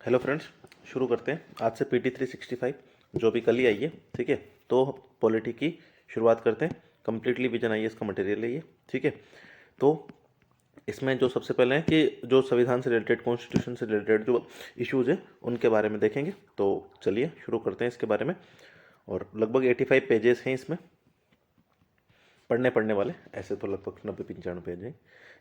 Hello friends, शुरू करते हैं आज से पीटी 365 जो भी कल ही आई है। ठीक है, तो पॉलिटी की शुरुआत करते हैं। कम्प्लीटली विजन आई है, इसका मटेरियल है ये। ठीक है, तो इसमें जो सबसे पहले है कि जो संविधान से रिलेटेड, कॉन्स्टिट्यूशन से रिलेटेड जो इश्यूज़ हैं उनके बारे में देखेंगे। तो चलिए शुरू करते हैं इसके बारे में। और लगभग 85 पेजेस हैं इसमें, पढ़ने वाले ऐसे तो लगभग 90-95 पेज हैं।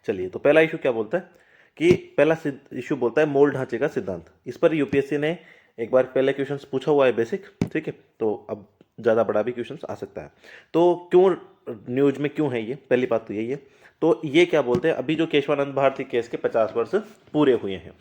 चलिए, तो पहला इशू क्या बोलता है कि पहला इशू बोलता है मूल ढांचे का सिद्धांत। इस पर यूपीएससी ने एक बार पहले क्वेश्चंस पूछा हुआ है बेसिक। ठीक है, तो अब ज़्यादा बड़ा भी क्वेश्चंस आ सकता है। तो क्यों न्यूज में क्यों है ये, पहली बात तो यही है। तो ये क्या बोलते हैं, अभी जो केशवानंद भारती केस के 50 वर्ष पूरे हुए हैं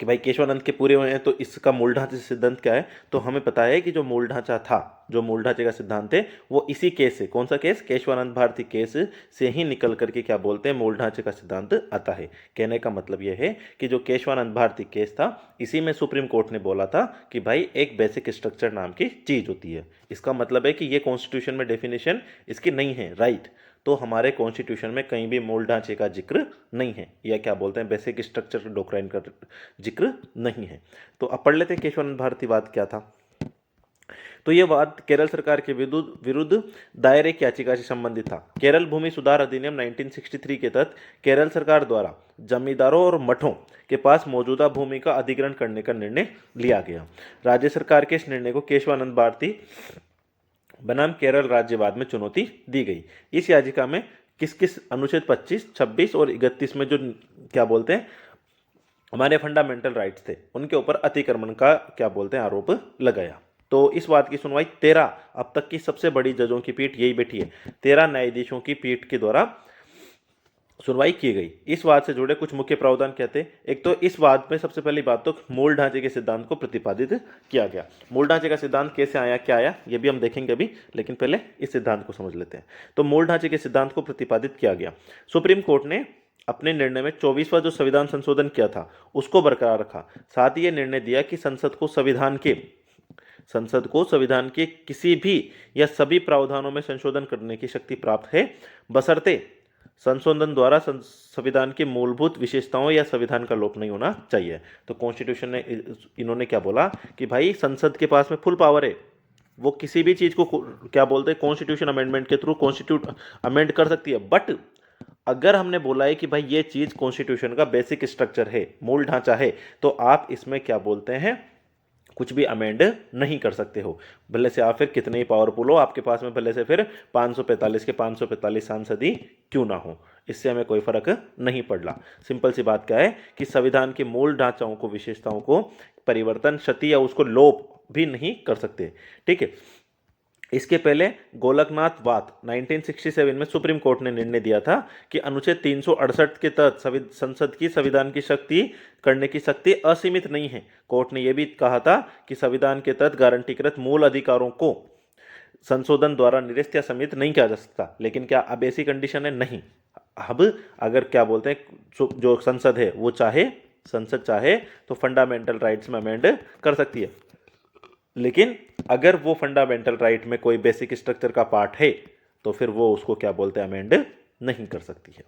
कि भाई केशवानंद के पूरे हुए हैं, तो इसका मूल ढांचे से सिद्धांत क्या है। तो हमें पता है कि जो मूल ढांचा था, जो मूल ढांचे का सिद्धांत है, वो इसी केस से, कौन सा केस, केशवानंद भारती केस से ही निकल करके क्या बोलते हैं, मूल ढांचे का सिद्धांत आता है। कहने का मतलब यह है कि जो केशवानंद भारती केस था, इसी में सुप्रीम कोर्ट ने बोला था कि भाई एक बेसिक स्ट्रक्चर नाम की चीज होती है। इसका मतलब है कि ये कॉन्स्टिट्यूशन में डेफिनेशन इसकी नहीं है, राइट। तो हमारे कॉन्स्टिट्यूशन में कहीं भी मूल ढांचे का जिक्र नहीं है, या क्या बोलते हैं बेसिक स्ट्रक्चर डोक्राइन का जिक्र नहीं है। तो अब पढ़ लेते हैं केशवानंद भारती वाद क्या था। तो यह वाद केरल सरकार के विरुद्ध दायर एक याचिका से संबंधित था। केरल भूमि सुधार अधिनियम 1963 के तहत केरल सरकार द्वारा जमींदारों और मठों के पास मौजूदा भूमि का अधिग्रहण करने का निर्णय लिया गया। राज्य सरकार के इस निर्णय को केशवानंद भारती बनाम केरल राज्यवाद में चुनौती दी गई। इस याचिका में किस किस अनुच्छेद 25, 26 और 31 में जो क्या बोलते हैं हमारे फंडामेंटल राइट्स थे, उनके ऊपर अतिक्रमण का क्या बोलते हैं आरोप लगाया। तो इस बात की सुनवाई 13, अब तक की सबसे बड़ी जजों की पीठ यही बैठी है, 13 न्यायाधीशों की पीठ के द्वारा सुनवाई की गई। इस वाद से जुड़े कुछ मुख्य प्रावधान कहते हैं। एक तो इस वाद में सबसे पहली बात तो मूल ढांचे के सिद्धांत को प्रतिपादित किया गया। मूल ढांचे का सिद्धांत कैसे आया, क्या आया, ये भी हम देखेंगे अभी, लेकिन पहले इस सिद्धांत को समझ लेते हैं। तो मूल ढांचे के सिद्धांत को प्रतिपादित किया गया। सुप्रीम कोर्ट ने अपने निर्णय में 24वां जो संविधान संशोधन किया था उसको बरकरार रखा। साथ ही यह निर्णय दिया कि संसद को संविधान के किसी भी या सभी प्रावधानों में संशोधन करने की शक्ति प्राप्त है, बशर्ते संशोधन द्वारा संविधान की मूलभूत विशेषताओं या संविधान का लोप नहीं होना चाहिए। तो कॉन्स्टिट्यूशन ने इन्होंने क्या बोला कि भाई संसद के पास में फुल पावर है, वो किसी भी चीज को क्या बोलते हैं कॉन्स्टिट्यूशन अमेंडमेंट के थ्रू कॉन्स्टिट्यूट अमेंड कर सकती है। बट अगर हमने बोला है कि भाई ये चीज कॉन्स्टिट्यूशन का बेसिक स्ट्रक्चर है, मूल ढांचा है, तो आप इसमें क्या बोलते हैं कुछ भी अमेंड नहीं कर सकते हो। भले से आप फिर कितने ही पावरफुल हो, आपके पास में भले से फिर 545 के 545 सांसद ही क्यों ना हो, इससे हमें कोई फर्क नहीं पड़ला। सिंपल सी बात क्या है कि संविधान के मूल ढांचाओं को, विशेषताओं को परिवर्तन, क्षति या उसको लोप भी नहीं कर सकते। ठीक है, इसके पहले गोलकनाथ वाद 1967 में सुप्रीम कोर्ट ने निर्णय दिया था कि अनुच्छेद 368 के तहत संसद की संविधान की शक्ति करने की शक्ति असीमित नहीं है। कोर्ट ने यह भी कहा था कि संविधान के तहत गारंटीकृत मूल अधिकारों को संशोधन द्वारा निरस्त या सीमित नहीं किया जा सकता। लेकिन क्या अब ऐसी कंडीशन है? नहीं। अब अगर क्या बोलते हैं जो संसद है वो संसद चाहे तो फंडामेंटल राइट्स में अमेंड कर सकती है, लेकिन अगर वो फंडामेंटल राइट में कोई बेसिक स्ट्रक्चर का पार्ट है तो फिर वो उसको क्या बोलते हैं अमेंड नहीं कर सकती है।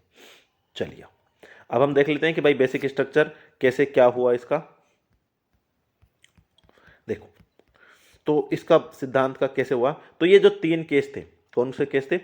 चलिए, अब हम देख लेते हैं कि भाई बेसिक स्ट्रक्चर कैसे क्या हुआ इसका। देखो, तो इसका सिद्धांत का कैसे हुआ। तो ये जो 3 केस थे, कौन से केस थे,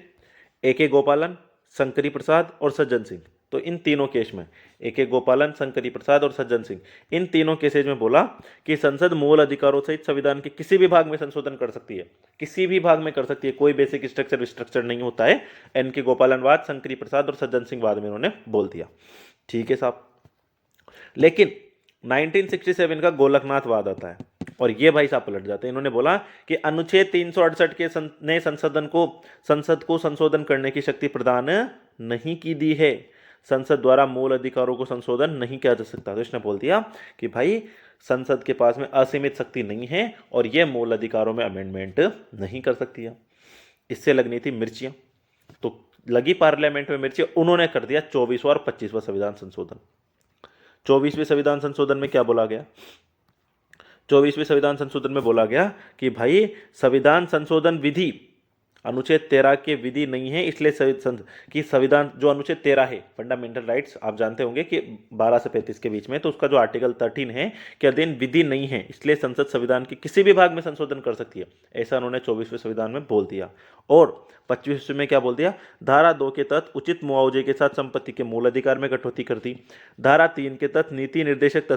ए गोपालन, शंकरी प्रसाद और सज्जन सिंह। तो इन तीनों केस में ए गोपालन, शंकरी प्रसाद और सज्जन सिंह, इन तीनों केसेज में बोला कि संसद मूल अधिकारों सहित संविधान के किसी भी भाग में संशोधन कर सकती है, किसी भी भाग में कर सकती है, कोई बेसिक स्ट्रक्चर नहीं होता है। एन के गोपालन वाद, शंकरी प्रसाद और सज्जन सिंह वाद में उन्होंने बोल दिया। ठीक है साहब, लेकिन 1967 का गोलकनाथ वाद आता है और ये भाई साहब पलट जाते हैं। इन्होंने बोला कि अनुच्छेद 368 के ने संसद को संशोधन करने की शक्ति प्रदान नहीं की दी है, संसद द्वारा मूल अधिकारों को संशोधन नहीं किया जा सकता। तो इसने बोल दिया कि भाई संसद के पास में असीमित शक्ति नहीं है और यह मूल अधिकारों में अमेंडमेंट नहीं कर सकती है। इससे लगनी थी मिर्चियां, तो लगी पार्लियामेंट में मिर्ची, उन्होंने कर दिया 24वां और 25वां संविधान संशोधन। 24वें संविधान संशोधन में क्या बोला गया, 24वें संविधान संशोधन में बोला गया कि भाई संविधान संशोधन विधि अनुच्छेद 13 के विधि नहीं है, इसलिए कि संविधान जो अनुच्छेद 13 है फंडामेंटल राइट्स, आप जानते होंगे कि 12 से 35 के बीच में, तो उसका जो आर्टिकल 13 है के अधीन विधि नहीं है, इसलिए संसद संविधान के किसी भी भाग में संशोधन कर सकती है, ऐसा उन्होंने 24वें संविधान में बोल दिया। और 25वें में क्या बोल दिया, धारा 2 के तहत उचित मुआवजे के साथ संपत्ति के मूल अधिकार में कटौती कर दी। धारा 3 के तहत नीति निर्देशक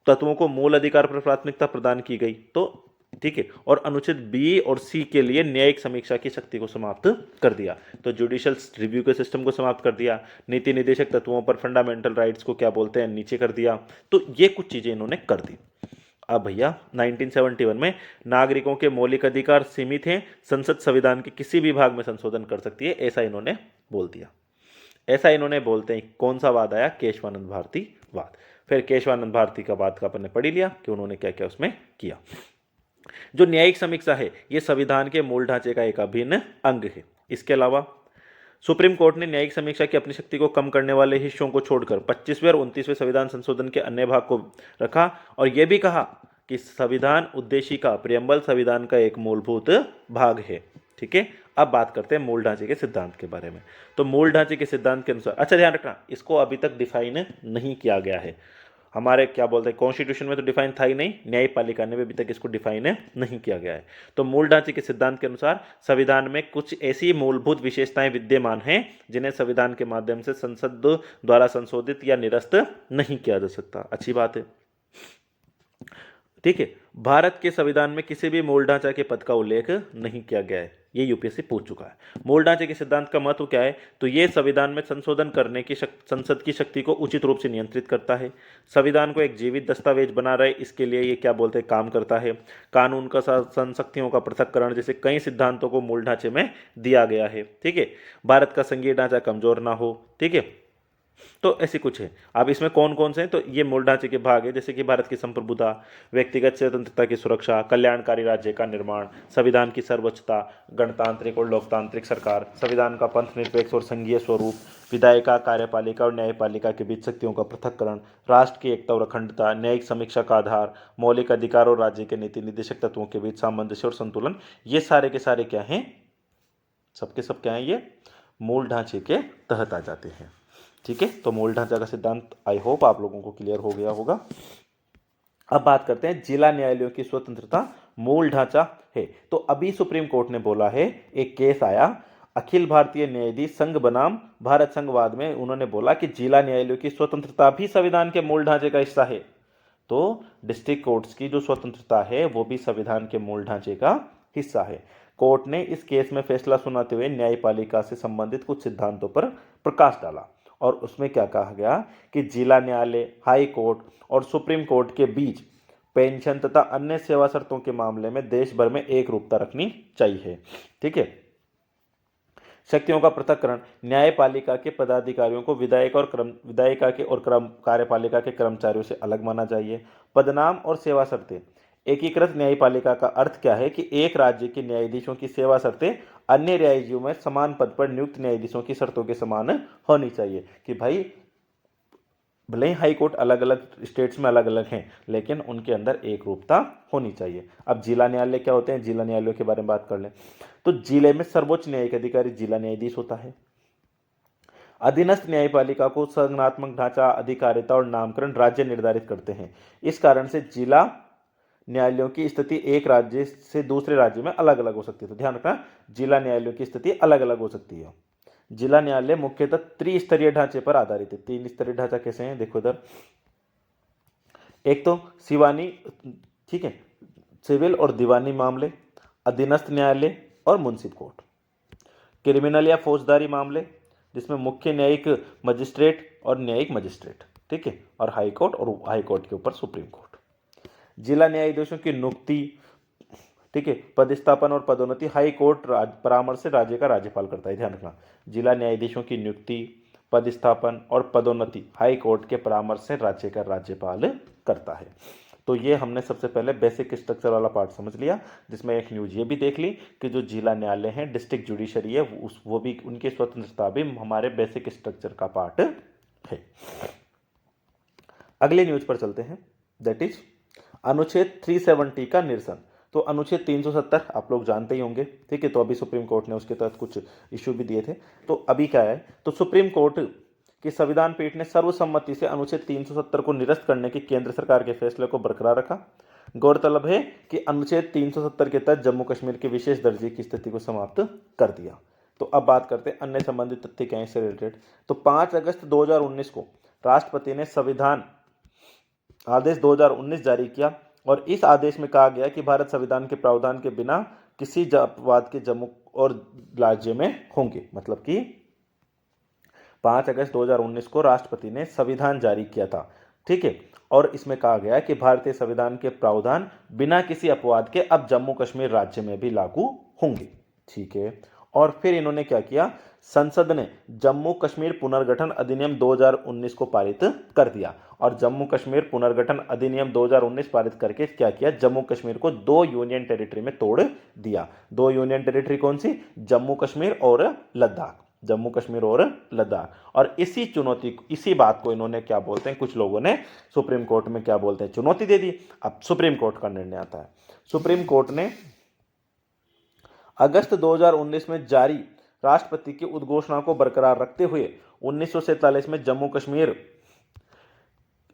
तत्वों को मूल अधिकार पर प्राथमिकता प्रदान की गई। तो ठीक है, और अनुच्छेद बी और सी के लिए न्यायिक समीक्षा की शक्ति को समाप्त कर दिया। तो जुडिशियल रिव्यू के सिस्टम को समाप्त कर दिया, नीति निर्देशक तत्वों पर फंडामेंटल राइट्स को क्या बोलते हैं नीचे कर दिया। तो ये कुछ चीजें इन्होंने कर दी। अब भैया 1971 में नागरिकों के मौलिक अधिकार सीमित हैं, संसद संविधान के किसी भी भाग में संशोधन कर सकती है, ऐसा इन्होंने बोल दिया। ऐसा इन्होंने बोलते हैं कौन सा वाद आया, केशवानंद भारती वाद। फिर केशवानंद भारती का वाद का अपन ने पढ़ लिया कि उन्होंने क्या क्या उसमें किया। जो न्यायिक समीक्षा है ये संविधान के मूल ढांचे का एक अभिन्न अंग है। इसके अलावा सुप्रीम कोर्ट ने न्यायिक समीक्षा की अपनी शक्ति को कम करने वाले हिस्सों को छोड़कर 25वें और 29वें संविधान संशोधन के अन्य भाग को रखा और यह भी कहा कि संविधान उद्देशिका प्रियम्बल संविधान का एक मूलभूत भाग है। ठीक है, अब बात करते हैं मूल ढांचे के सिद्धांत के बारे में। तो मूल ढांचे के सिद्धांत के अनुसार, अच्छा ध्यान रखना, इसको अभी तक डिफाइन नहीं किया गया है। हमारे क्या बोलते हैं कॉन्स्टिट्यूशन में तो डिफाइन था ही नहीं, न्यायपालिका ने भी अभी तक इसको डिफाइन नहीं किया गया है। तो मूल ढांचे के सिद्धांत के अनुसार संविधान में कुछ ऐसी मूलभूत विशेषताएं विद्यमान हैं जिन्हें संविधान के माध्यम से संसद द्वारा संशोधित या निरस्त नहीं किया जा सकता। अच्छी बात है, ठीक है। भारत के संविधान में किसी भी मूल ढांचा के पद का उल्लेख नहीं किया गया है, ये यूपीएससी पूछ चुका है। मूल ढांचे के सिद्धांत का महत्व क्या है, तो ये संविधान में संशोधन करने की संसद की शक्ति को उचित रूप से नियंत्रित करता है, संविधान को एक जीवित दस्तावेज बना रहे इसके लिए ये क्या बोलते हैं काम करता है, कानून का शासन, शक्तियों का पृथक्करण जैसे कई सिद्धांतों को मूल ढांचे में दिया गया है। ठीक है, भारत का संघीय ढांचा कमजोर ना हो। ठीक है, तो ऐसे कुछ है। अब इसमें कौन कौन से हैं, तो ये मूल ढांचे के भाग है, जैसे कि भारत की संप्रभुता, व्यक्तिगत स्वतंत्रता की सुरक्षा, कल्याणकारी राज्य का निर्माण, संविधान की सर्वोच्चता, गणतांत्रिक और लोकतांत्रिक सरकार, संविधान का पंथ निरपेक्ष और संघीय स्वरूप, विधायिका, कार्यपालिका और न्यायपालिका के बीच शक्तियों का पृथक्करण, राष्ट्र की एकता और अखंडता, न्यायिक समीक्षा का आधार, मौलिक अधिकार और राज्य के नीति निर्देशक तत्वों के बीच सामंजस्य और संतुलन, ये सारे के सारे क्या हैं, सबके सब क्या हैं, ये मूल ढांचे के तहत आ जाते हैं। ठीक है, तो मूल ढांचा का सिद्धांत आई होप आप लोगों को क्लियर हो गया होगा। अब बात करते हैं जिला न्यायालयों की स्वतंत्रता मूल ढांचा है। तो अभी सुप्रीम कोर्ट ने बोला है, एक केस आया अखिल भारतीय न्यायाधीश संघ बनाम भारत संघवाद में, उन्होंने बोला कि जिला न्यायालयों की स्वतंत्रता भी संविधान के मूल ढांचे का हिस्सा है। तो डिस्ट्रिक्ट कोर्ट्स की जो स्वतंत्रता है वो भी संविधान के मूल ढांचे का हिस्सा है। कोर्ट ने इस केस में फैसला सुनाते हुए न्यायपालिका से संबंधित कुछ सिद्धांतों पर प्रकाश डाला और उसमें क्या कहा गया कि जिला न्यायालय, हाई कोर्ट और सुप्रीम कोर्ट के बीच पेंशन तथा अन्य सेवा शर्तों के मामले में देश भर में एक रूपता रखनी चाहिए। ठीक है, शक्तियों का पृथक्करण, न्यायपालिका के पदाधिकारियों को विधायिका के और कार्यपालिका के कर्मचारियों से अलग माना चाहिए। पदनाम और सेवा शर्तें, एकीकृत न्यायपालिका का अर्थ क्या है कि एक राज्य के न्यायाधीशों की सेवा शर्तें अन्य राज्यों में समान पद पर नियुक्त न्यायाधीशों की शर्तों के समान होनी चाहिए। कि भाई भले ही हाई कोर्ट अलग अलग स्टेट्स में अलग अलग हैं लेकिन उनके अंदर एक रूपता होनी चाहिए। अब जिला न्यायालय क्या होते हैं, जिला न्यायालयों के बारे में बात कर लें तो जिले में सर्वोच्च न्यायिक अधिकारी जिला न्यायाधीश होता है। अधीनस्थ न्यायपालिका को संगठनात्मक ढांचा, अधिकारिता और नामकरण राज्य निर्धारित करते हैं। इस कारण से जिला न्यायालयों की स्थिति एक राज्य से दूसरे राज्य में अलग अलग हो सकती है। तो ध्यान रखना, जिला न्यायालयों की स्थिति अलग अलग हो सकती है। जिला न्यायालय मुख्यतः त्रिस्तरीय ढांचे पर आधारित है। तीन स्तरीय ढांचा कैसे हैं देखो इधर, एक तो सिवानी, ठीक है, सिविल और दीवानी मामले, अधीनस्थ न्यायालय और मुंसिफ कोर्ट, क्रिमिनल या फौजदारी मामले जिसमें मुख्य न्यायिक मजिस्ट्रेट और न्यायिक मजिस्ट्रेट, ठीक है, और हाई कोर्ट, और हाई कोर्ट के ऊपर सुप्रीम कोर्ट। जिला न्यायाधीशों की नियुक्ति, ठीक है, पदस्थापन और पदोन्नति हाई कोर्ट परामर्श से राज्य का राज्यपाल करता है। ध्यान रखना, जिला न्यायाधीशों की नियुक्ति, पदस्थापन और पदोन्नति हाई कोर्ट के परामर्श से राज्य का राज्यपाल करता है। तो ये हमने सबसे पहले बेसिक स्ट्रक्चर वाला पार्ट समझ लिया, जिसमें एक न्यूज ये भी देख ली कि जो जिला न्यायालय है, डिस्ट्रिक्ट जुडिशरी है, वो भी उनकी स्वतंत्रता भी हमारे बेसिक स्ट्रक्चर का पार्ट है। अगले न्यूज पर चलते हैं, दैट इज अनुच्छेद 370 का निरसन। तो अनुच्छेद 370 आप लोग जानते ही होंगे, ठीक है। तो अभी सुप्रीम कोर्ट ने उसके तहत कुछ इश्यू भी दिए थे। तो अभी क्या है, तो सुप्रीम कोर्ट की संविधान पीठ ने सर्वसम्मति से अनुच्छेद 370 को निरस्त करने के केंद्र सरकार के फैसले को बरकरार रखा। गौरतलब है कि अनुच्छेद 370 के तहत जम्मू कश्मीर के विशेष दर्जे की स्थिति को समाप्त कर दिया। तो अब बात करते हैं अन्य संबंधित तथ्य क्या है इससे रिलेटेड। तो 5 अगस्त 2019 को राष्ट्रपति ने संविधान आदेश 2019 जारी किया और इस आदेश में कहा गया कि भारत संविधान के प्रावधान के बिना किसी अपवाद के जम्मू और राज्य में होंगे। मतलब कि 5 अगस्त 2019 को राष्ट्रपति ने संविधान जारी किया था, ठीक है। और इसमें कहा गया कि भारतीय संविधान के प्रावधान बिना किसी अपवाद के अब जम्मू कश्मीर राज्य में भी लागू होंगे, ठीक है। और फिर इन्होंने क्या किया, संसद ने जम्मू कश्मीर पुनर्गठन अधिनियम 2019 को पारित कर दिया और जम्मू कश्मीर पुनर्गठन अधिनियम 2019 पारित करके क्या किया, जम्मू कश्मीर को 2 यूनियन टेरिटरी में तोड़ दिया। 2 यूनियन टेरिटरी कौन सी, जम्मू कश्मीर और लद्दाख, जम्मू कश्मीर और लद्दाख। और इसी बात को इन्होंने क्या बोलते हैं, कुछ लोगों ने सुप्रीम कोर्ट में क्या बोलते हैं, चुनौती दे दी। अब सुप्रीम कोर्ट का निर्णय आता है। सुप्रीम कोर्ट ने अगस्त 2019 में जारी राष्ट्रपति की उद्घोषणा को बरकरार रखते हुए 1947 में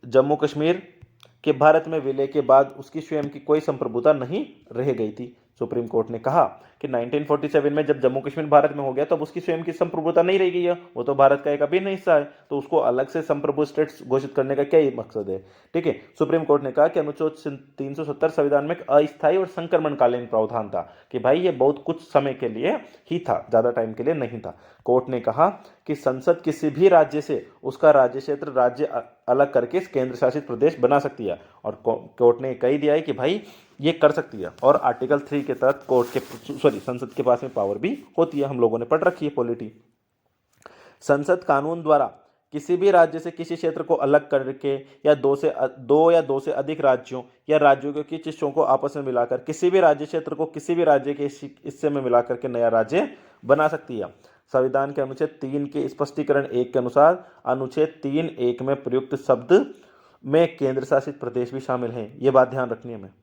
जम्मू कश्मीर के भारत में विलय के बाद उसकी स्वयं की कोई संप्रभुता नहीं रह गई थी। सुप्रीम कोर्ट ने कहा कि 1947 में जब जम्मू कश्मीर भारत में हो गया तब उसकी स्वयं की संप्रभुता नहीं रह गई है, वो तो भारत का एक अभिन्न हिस्सा है, तो उसको अलग से संप्रभु स्टेट्स घोषित करने का क्या ही मकसद है, ठीक है। सुप्रीम कोर्ट ने कहा कि अनुच्छेद 370 संविधान में एक अस्थायी और संक्रमणकालीन प्रावधान था कि भाई ये बहुत कुछ समय के लिए ही था, ज्यादा टाइम के लिए नहीं था। कोर्ट ने कहा कि संसद किसी भी राज्य से उसका राज्य क्षेत्र राज्य अलग करके केंद्र शासित प्रदेश बना सकती है और कोर्ट ने कही दिया है कि भाई ये कर सकती है। और आर्टिकल 3 के तहत संसद के पास में पावर भी होती है, हम लोगों ने पढ़ रखी है पॉलिटी। संसद कानून द्वारा किसी भी राज्य से किसी क्षेत्र को अलग करके या दो से अधिक राज्यों या राज्यों के कुछ हिस्सों को आपस में मिलाकर किसी भी राज्य क्षेत्र को किसी भी राज्य के हिस्से में मिलाकर के नया राज्य बना सकती है। संविधान के अनुच्छेद 3 के स्पष्टीकरण 1 के अनुसार अनुच्छेद 3(1) में प्रयुक्त शब्द में केंद्र शासित प्रदेश भी शामिल हैं। ये बात ध्यान रखनी है,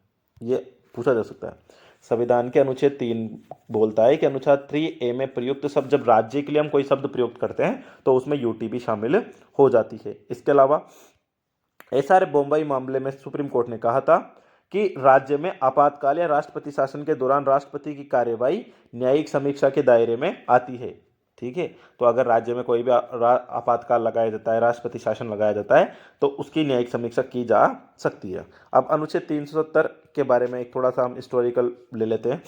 ये पूछा जा सकता है। संविधान के अनुच्छेद 3 बोलता है कि अनुच्छेद 3(a) में प्रयुक्त शब्द, जब राज्य के लिए हम कोई शब्द प्रयुक्त करते हैं तो उसमें यूटी भी शामिल हो जाती है। इसके अलावा एसआर बॉम्बई मामले में सुप्रीम कोर्ट ने कहा था कि राज्य में आपातकाल या राष्ट्रपति शासन के दौरान राष्ट्रपति की कार्यवाही न्यायिक समीक्षा के दायरे में आती है, ठीक है। तो अगर राज्य में कोई भी आपातकाल लगाया जाता है, राष्ट्रपति शासन लगाया जाता है, तो उसकी न्यायिक समीक्षा की जा सकती है। अब अनुच्छेद 370 के बारे में एक थोड़ा सा हम हिस्टोरिकल ले लेते हैं।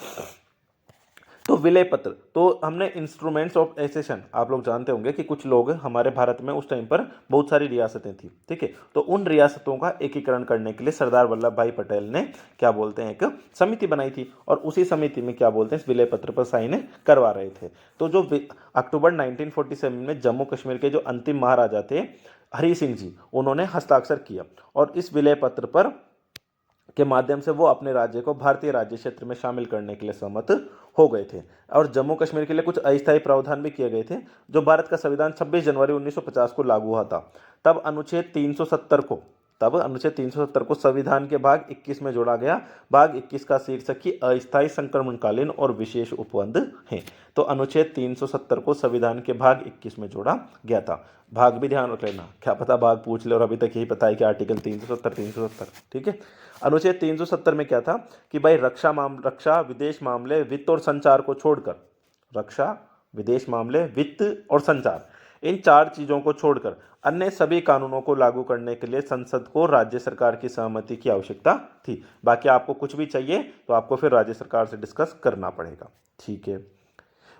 तो विलय पत्र, तो हमने इंस्ट्रूमेंट्स ऑफ एसेशन, आप लोग जानते होंगे कि कुछ लोग हमारे भारत में उस टाइम पर बहुत सारी रियासतें थी, ठीक है। तो उन रियासतों का एकीकरण करने के लिए सरदार वल्लभ भाई पटेल ने क्या बोलते हैं, एक समिति बनाई थी और उसी समिति में क्या बोलते हैं, इस विलय पत्र पर साइन करवा रहे थे। तो जो अक्टूबर 1947 में जम्मू कश्मीर के जो अंतिम महाराजा थे हरि सिंह जी, उन्होंने हस्ताक्षर किया और इस विलय पत्र पर के माध्यम से वो अपने राज्य को भारतीय राज्य क्षेत्र में शामिल करने के लिए सहमत हो गए थे। और जम्मू कश्मीर के लिए कुछ अस्थायी प्रावधान भी किए गए थे। जो भारत का संविधान 26 जनवरी 1950 को लागू हुआ था, तब अनुच्छेद 370 को संविधान के भाग 21 में जोड़ा गया। भाग 21 का शीर्षक ही अस्थायी संक्रमणकालीन और विशेष उपबंध है। तो अनुच्छेद 370 को संविधान के भाग 21 में जोड़ा गया था। भाग भी ध्यान रख लेना, क्या पता भाग पूछ ले और अभी तक यही पता है कि आर्टिकल 370, ठीक है। अनुच्छेद 370 में क्या था कि भाई रक्षा, विदेश मामले, वित्त और संचार को छोड़कर, रक्षा, विदेश मामले, वित्त और संचार, इन 4 चीजों को छोड़कर अन्य सभी कानूनों को लागू करने के लिए संसद को राज्य सरकार की सहमति की आवश्यकता थी। बाकी आपको कुछ भी चाहिए तो आपको फिर राज्य सरकार से डिस्कस करना पड़ेगा, ठीक है।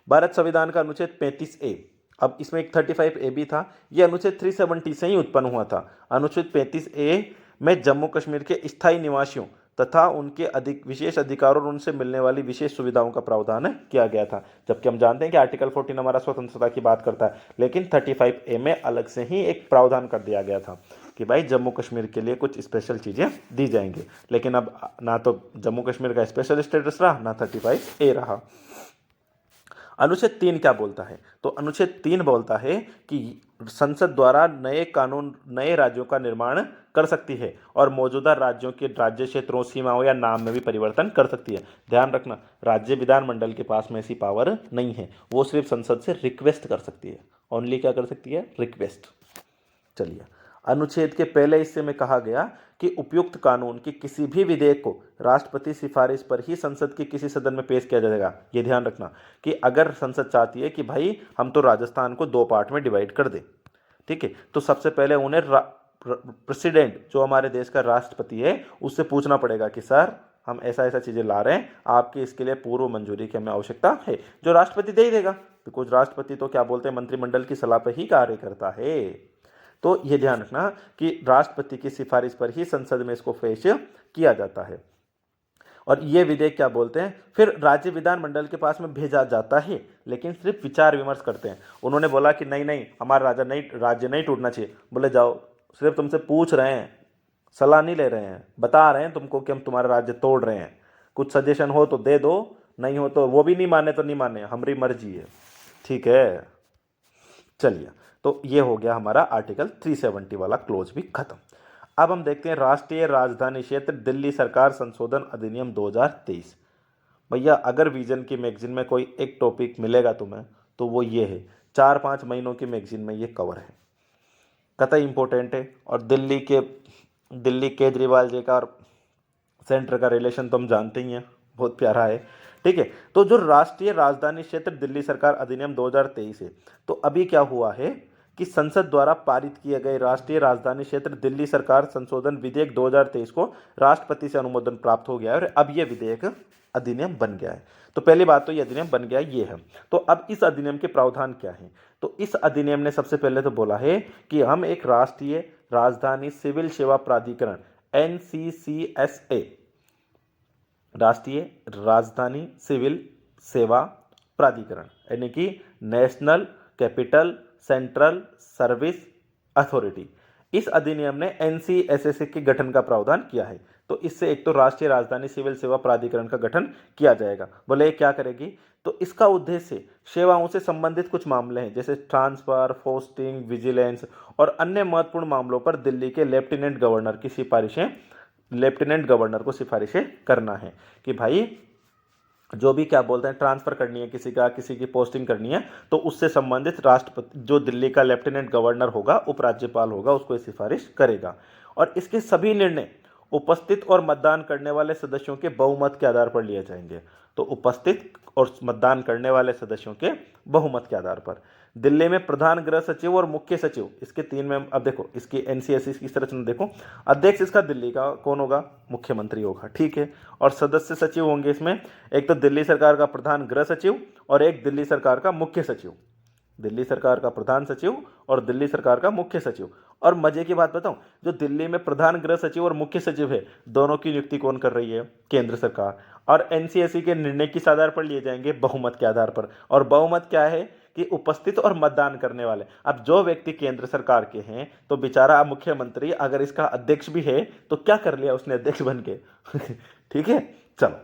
भारत संविधान का अनुच्छेद 35(a), अब इसमें एक 35(a) भी था, यह अनुच्छेद 370 से ही उत्पन्न हुआ था। अनुच्छेद 35(a) में जम्मू कश्मीर के स्थायी निवासियों तथा उनके विशेष अधिकारों और उनसे मिलने वाली विशेष सुविधाओं का प्रावधान किया गया था। जबकि हम जानते हैं कि आर्टिकल 14 हमारा स्वतंत्रता की बात करता है, लेकिन 35(a) में अलग से ही एक प्रावधान कर दिया गया था कि भाई जम्मू कश्मीर के लिए कुछ स्पेशल चीज़ें दी जाएंगी। लेकिन अब ना तो जम्मू कश्मीर का स्पेशल स्टेटस रहा, ना 35(a) रहा। अनुच्छेद 3 क्या बोलता है? तो अनुच्छेद 3 बोलता है कि संसद द्वारा नए कानून नए राज्यों का निर्माण कर सकती है और मौजूदा राज्यों के राज्य क्षेत्रों, सीमाओं या नाम में भी परिवर्तन कर सकती है। ध्यान रखना, राज्य विधानमंडल के पास में ऐसी पावर नहीं है, वो सिर्फ संसद से रिक्वेस्ट कर सकती है। ओनली क्या कर सकती है? रिक्वेस्ट। चलिए, अनुच्छेद के पहले हिस्से में कहा गया कि उपयुक्त कानून की किसी भी विधेयक को राष्ट्रपति सिफारिश पर ही संसद के किसी सदन में पेश किया जाएगा। ये ध्यान रखना कि अगर संसद चाहती है कि भाई हम तो राजस्थान को 2 पार्ट में डिवाइड कर दें, ठीक है, तो सबसे पहले उन्हें प्रेसिडेंट, जो हमारे देश का राष्ट्रपति है, उससे पूछना पड़ेगा कि सर हम ऐसा ऐसा चीज़ें ला रहे हैं, आपकी इसके लिए पूर्व मंजूरी की हमें आवश्यकता है। जो राष्ट्रपति दे ही देगा, बिकॉज राष्ट्रपति तो क्या बोलते हैं, मंत्रिमंडल की सलाह पर ही कार्य करता है। तो ये ध्यान रखना कि राष्ट्रपति की सिफारिश पर ही संसद में इसको पेश किया जाता है। और ये विधेयक क्या बोलते हैं, फिर राज्य विधानमंडल के पास में भेजा जाता है, लेकिन सिर्फ विचार विमर्श करते हैं। उन्होंने बोला कि नहीं नहीं, हमारा राज्य नहीं टूटना चाहिए। बोले जाओ, सिर्फ तुमसे पूछ रहे हैं, सलाह नहीं ले रहे हैं, बता रहे हैं तुमको कि हम तुम्हारा राज्य तोड़ रहे हैं, कुछ सजेशन हो तो दे दो, नहीं हो तो वो भी नहीं माने तो नहीं माने, हमारी मर्जी है, ठीक है। चलिए, तो ये हो गया हमारा आर्टिकल 370 वाला क्लोज भी खत्म। अब हम देखते हैं राष्ट्रीय राजधानी क्षेत्र दिल्ली सरकार संशोधन अधिनियम 2023। भैया अगर विजन की मैगजीन में कोई एक टॉपिक मिलेगा तुम्हें तो वो ये है, 4-5 महीनों की मैगजीन में ये कवर है, कतई इंपॉर्टेंट है। और दिल्ली केजरीवाल जी का और सेंटर का रिलेशन तो हम जानते ही हैं, बहुत प्यारा है, ठीक है। तो जो राष्ट्रीय राजधानी क्षेत्र दिल्ली सरकार अधिनियम 2023 है, तो अभी क्या हुआ है कि संसद द्वारा पारित किए गए राष्ट्रीय राजधानी क्षेत्र दिल्ली सरकार संशोधन विधेयक 2023 को राष्ट्रपति से अनुमोदन प्राप्त हो गया है और अब यह विधेयक अधिनियम बन गया है। तो पहली बात तो यह अधिनियम बन गया ये है। तो अब इस अधिनियम के प्रावधान क्या है? तो इस अधिनियम ने सबसे पहले तो बोला है कि हम एक राष्ट्रीय राजधानी सिविल सेवा प्राधिकरण NCCSA, राष्ट्रीय राजधानी सिविल सेवा प्राधिकरण, यानी कि national capital central service authority, इस अधिनियम ने NCSSA के गठन का प्रावधान किया है। तो इससे एक तो राष्ट्रीय राजधानी सिविल सेवा प्राधिकरण का गठन किया जाएगा। बोले क्या करेगी? तो इसका उद्देश्य सेवाओं से संबंधित कुछ मामले हैं, जैसे ट्रांसफर, पोस्टिंग, विजिलेंस और अन्य महत्वपूर्ण मामलों पर दिल्ली के लेफ्टिनेंट गवर्नर को सिफारिशें करना है कि भाई जो भी क्या बोलते हैं, ट्रांसफर करनी है किसी की पोस्टिंग करनी है, तो उससे संबंधित राष्ट्रपति, जो दिल्ली का लेफ्टिनेंट गवर्नर होगा, उपराज्यपाल होगा, उसको ये सिफारिश करेगा। और इसके सभी निर्णय उपस्थित और मतदान करने वाले सदस्यों के बहुमत के आधार पर लिए जाएंगे। तो उपस्थित और मतदान करने वाले सदस्यों के बहुमत के आधार पर। दिल्ली में प्रधान गृह सचिव और मुख्य सचिव, इसके 3 में अब देखो इसकी NCSE की संरचना देखो, अध्यक्ष इसका दिल्ली का कौन होगा? मुख्यमंत्री होगा, ठीक है। और सदस्य सचिव होंगे इसमें, एक तो दिल्ली सरकार का प्रधान गृह सचिव और एक दिल्ली सरकार का मुख्य सचिव, दिल्ली सरकार का प्रधान सचिव और दिल्ली सरकार का मुख्य सचिव। और मजे की बात बताऊं, जो दिल्ली में प्रधान गृह सचिव और मुख्य सचिव है, दोनों की नियुक्ति कौन कर रही है? केंद्र सरकार। और NCSE के निर्णय किस आधार पर लिए जाएंगे? बहुमत के आधार पर। और बहुमत क्या है कि उपस्थित और मतदान करने वाले। अब जो व्यक्ति केंद्र सरकार के हैं, तो बेचारा मुख्यमंत्री अगर इसका अध्यक्ष भी है तो क्या कर लिया उसने अध्यक्ष बन के ठीक है, चलो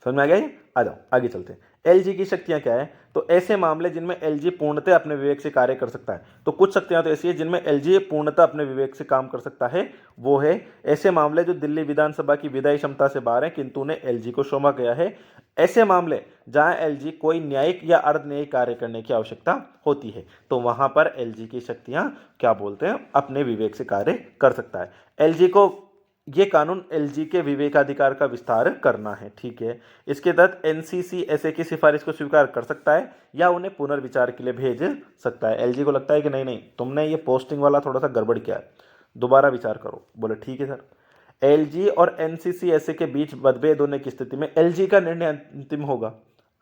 समझ में आ गया? आ जाओ आगे चलते हैं। LG की शक्तियां क्या है? तो ऐसे मामले जिनमें LG पूर्णतः अपने विवेक से कार्य कर सकता है। तो कुछ शक्तियां तो ऐसी है जिनमें LG पूर्णतः अपने विवेक से काम कर सकता है, वो है ऐसे मामले जो दिल्ली विधानसभा की विधायी क्षमता से बाहर है किंतु उन्हें LG को सौंपा गया है। ऐसे मामले जहां LG कोई न्यायिक या अर्ध न्यायिक कार्य करने की आवश्यकता होती है, तो वहां पर LG की शक्तियां क्या बोलते हैं? अपने विवेक से कार्य कर सकता है। LG को ये कानून LG के विवेकाधिकार का विस्तार करना है, ठीक है। इसके तहत NCCSA की सिफारिश को स्वीकार कर सकता है या उन्हें पुनर्विचार के लिए भेज सकता है। LG को लगता है कि नहीं नहीं, तुमने ये पोस्टिंग वाला थोड़ा सा गड़बड़ किया है, दोबारा विचार करो। बोले ठीक है सर। LG और NCCSA के बीच मतभेद होने की स्थिति में LG का निर्णय अंतिम होगा।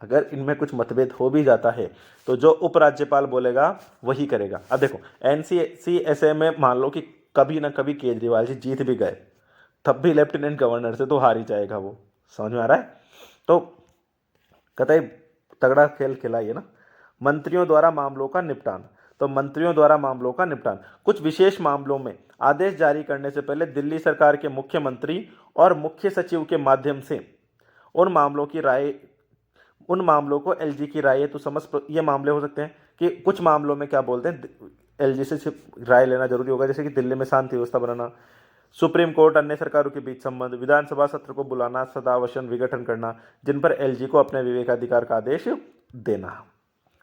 अगर इनमें कुछ मतभेद हो भी जाता है तो जो उपराज्यपाल बोलेगा वही करेगा। अब देखो NCCSA में मान लो कि कभी ना कभी केजरीवाल जी जीत भी गए, तब भी लेफ्टिनेंट गवर्नर से तो हार ही जाएगा वो। समझ में आ रहा है? तो कतई तगड़ा खेल खेला ये ना। मंत्रियों द्वारा मामलों का निपटान। तो मंत्रियों द्वारा मामलों का निपटान, कुछ विशेष मामलों में आदेश जारी करने से पहले दिल्ली सरकार के मुख्यमंत्री और मुख्य सचिव के माध्यम से उन मामलों की राय उन मामलों को एलजी की राय है तो समझ, ये मामले हो सकते हैं कि कुछ मामलों में क्या बोलते हैं एलजी से सिर्फ राय लेना जरूरी होगा, जैसे कि दिल्ली में शांति व्यवस्था बनाना, सुप्रीम कोर्ट अन्य सरकारों के बीच संबंध, विधानसभा सत्र को बुलाना, सदावसन विघटन करना, जिन पर एलजी को अपने विवेकाधिकार का आदेश देना।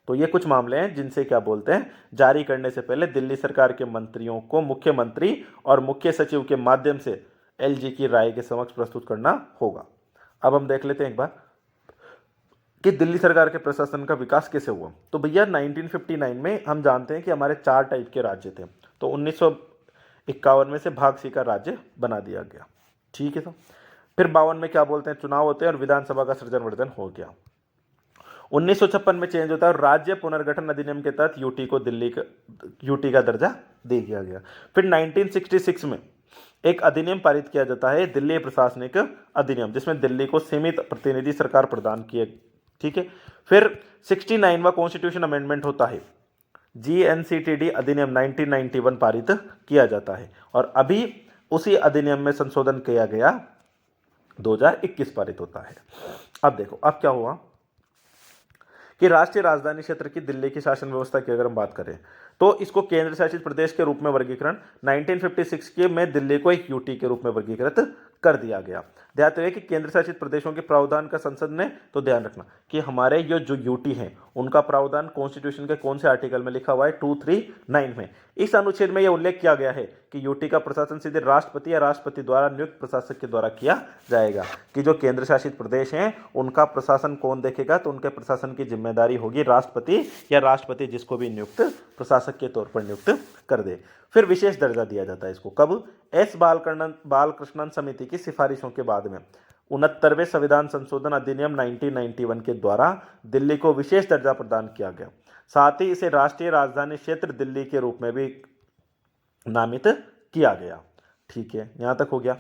तो ये कुछ मामले हैं जिनसे क्या बोलते हैं जारी करने से पहले दिल्ली सरकार के मंत्रियों को मुख्यमंत्री और मुख्य सचिव के माध्यम से एलजी की राय के समक्ष प्रस्तुत करना होगा। अब हम देख लेते हैं एक बार कि दिल्ली सरकार के प्रशासन का विकास कैसे हुआ। तो भैया 1959 में हम जानते हैं कि हमारे 4 टाइप के राज्य थे, तो 1951 में से भाग सी का राज्य बना दिया गया, ठीक है। तो फिर 52 में क्या बोलते हैं चुनाव होते हैं और विधानसभा का सृजन वर्धन हो गया। 1956 में चेंज होता है और राज्य पुनर्गठन अधिनियम के तहत यूटी का दर्जा दे दिया गया। फिर 1966 में एक अधिनियम पारित किया जाता है, दिल्ली प्रशासनिक अधिनियम, जिसमें दिल्ली को सीमित प्रतिनिधि सरकार प्रदान किए, ठीक है। फिर 69वां कॉन्स्टिट्यूशन अमेंडमेंट होता है, जीएनसीटीडी अधिनियम 1991 पारित किया जाता है और अभी उसी अधिनियम में संशोधन किया गया 2021 पारित होता है। अब देखो अब क्या हुआ कि राष्ट्रीय राजधानी क्षेत्र की दिल्ली की शासन व्यवस्था की अगर हम बात करें तो इसको केंद्र शासित प्रदेश के रूप में वर्गीकरण 1956 के में दिल्ली को एक यूटी के रूप में वर्गीकृत कर दिया गया। ध्यान रहे कि केंद्र शासित प्रदेशों के प्रावधान का संसद ने, तो ध्यान रखना कि हमारे ये जो यूटी हैं उनका प्रावधान कॉन्स्टिट्यूशन के कौन से आर्टिकल में लिखा हुआ है 239 में। इस अनुच्छेद में यह उल्लेख किया गया है कि यूटी का प्रशासन सीधे राष्ट्रपति या राष्ट्रपति द्वारा नियुक्त प्रशासक के द्वारा किया जाएगा। कि जो केंद्र शासित प्रदेश हैं उनका प्रशासन कौन देखेगा, तो उनके प्रशासन की जिम्मेदारी होगी राष्ट्रपति या राष्ट्रपति जिसको भी नियुक्त प्रशासक के तौर पर नियुक्त कर दे। फिर विशेष दर्जा दिया जाता है इसको कब, एस बालकृष्णन समिति की सिफारिशों के बाद में 69वें संविधान संशोधन अधिनियम 1991 के द्वारा दिल्ली को विशेष दर्जा प्रदान किया गया। साथ ही इसे राष्ट्रीय राजधानी क्षेत्र दिल्ली के रूप में भी नामित किया गया, ठीक है, यहां तक हो गया।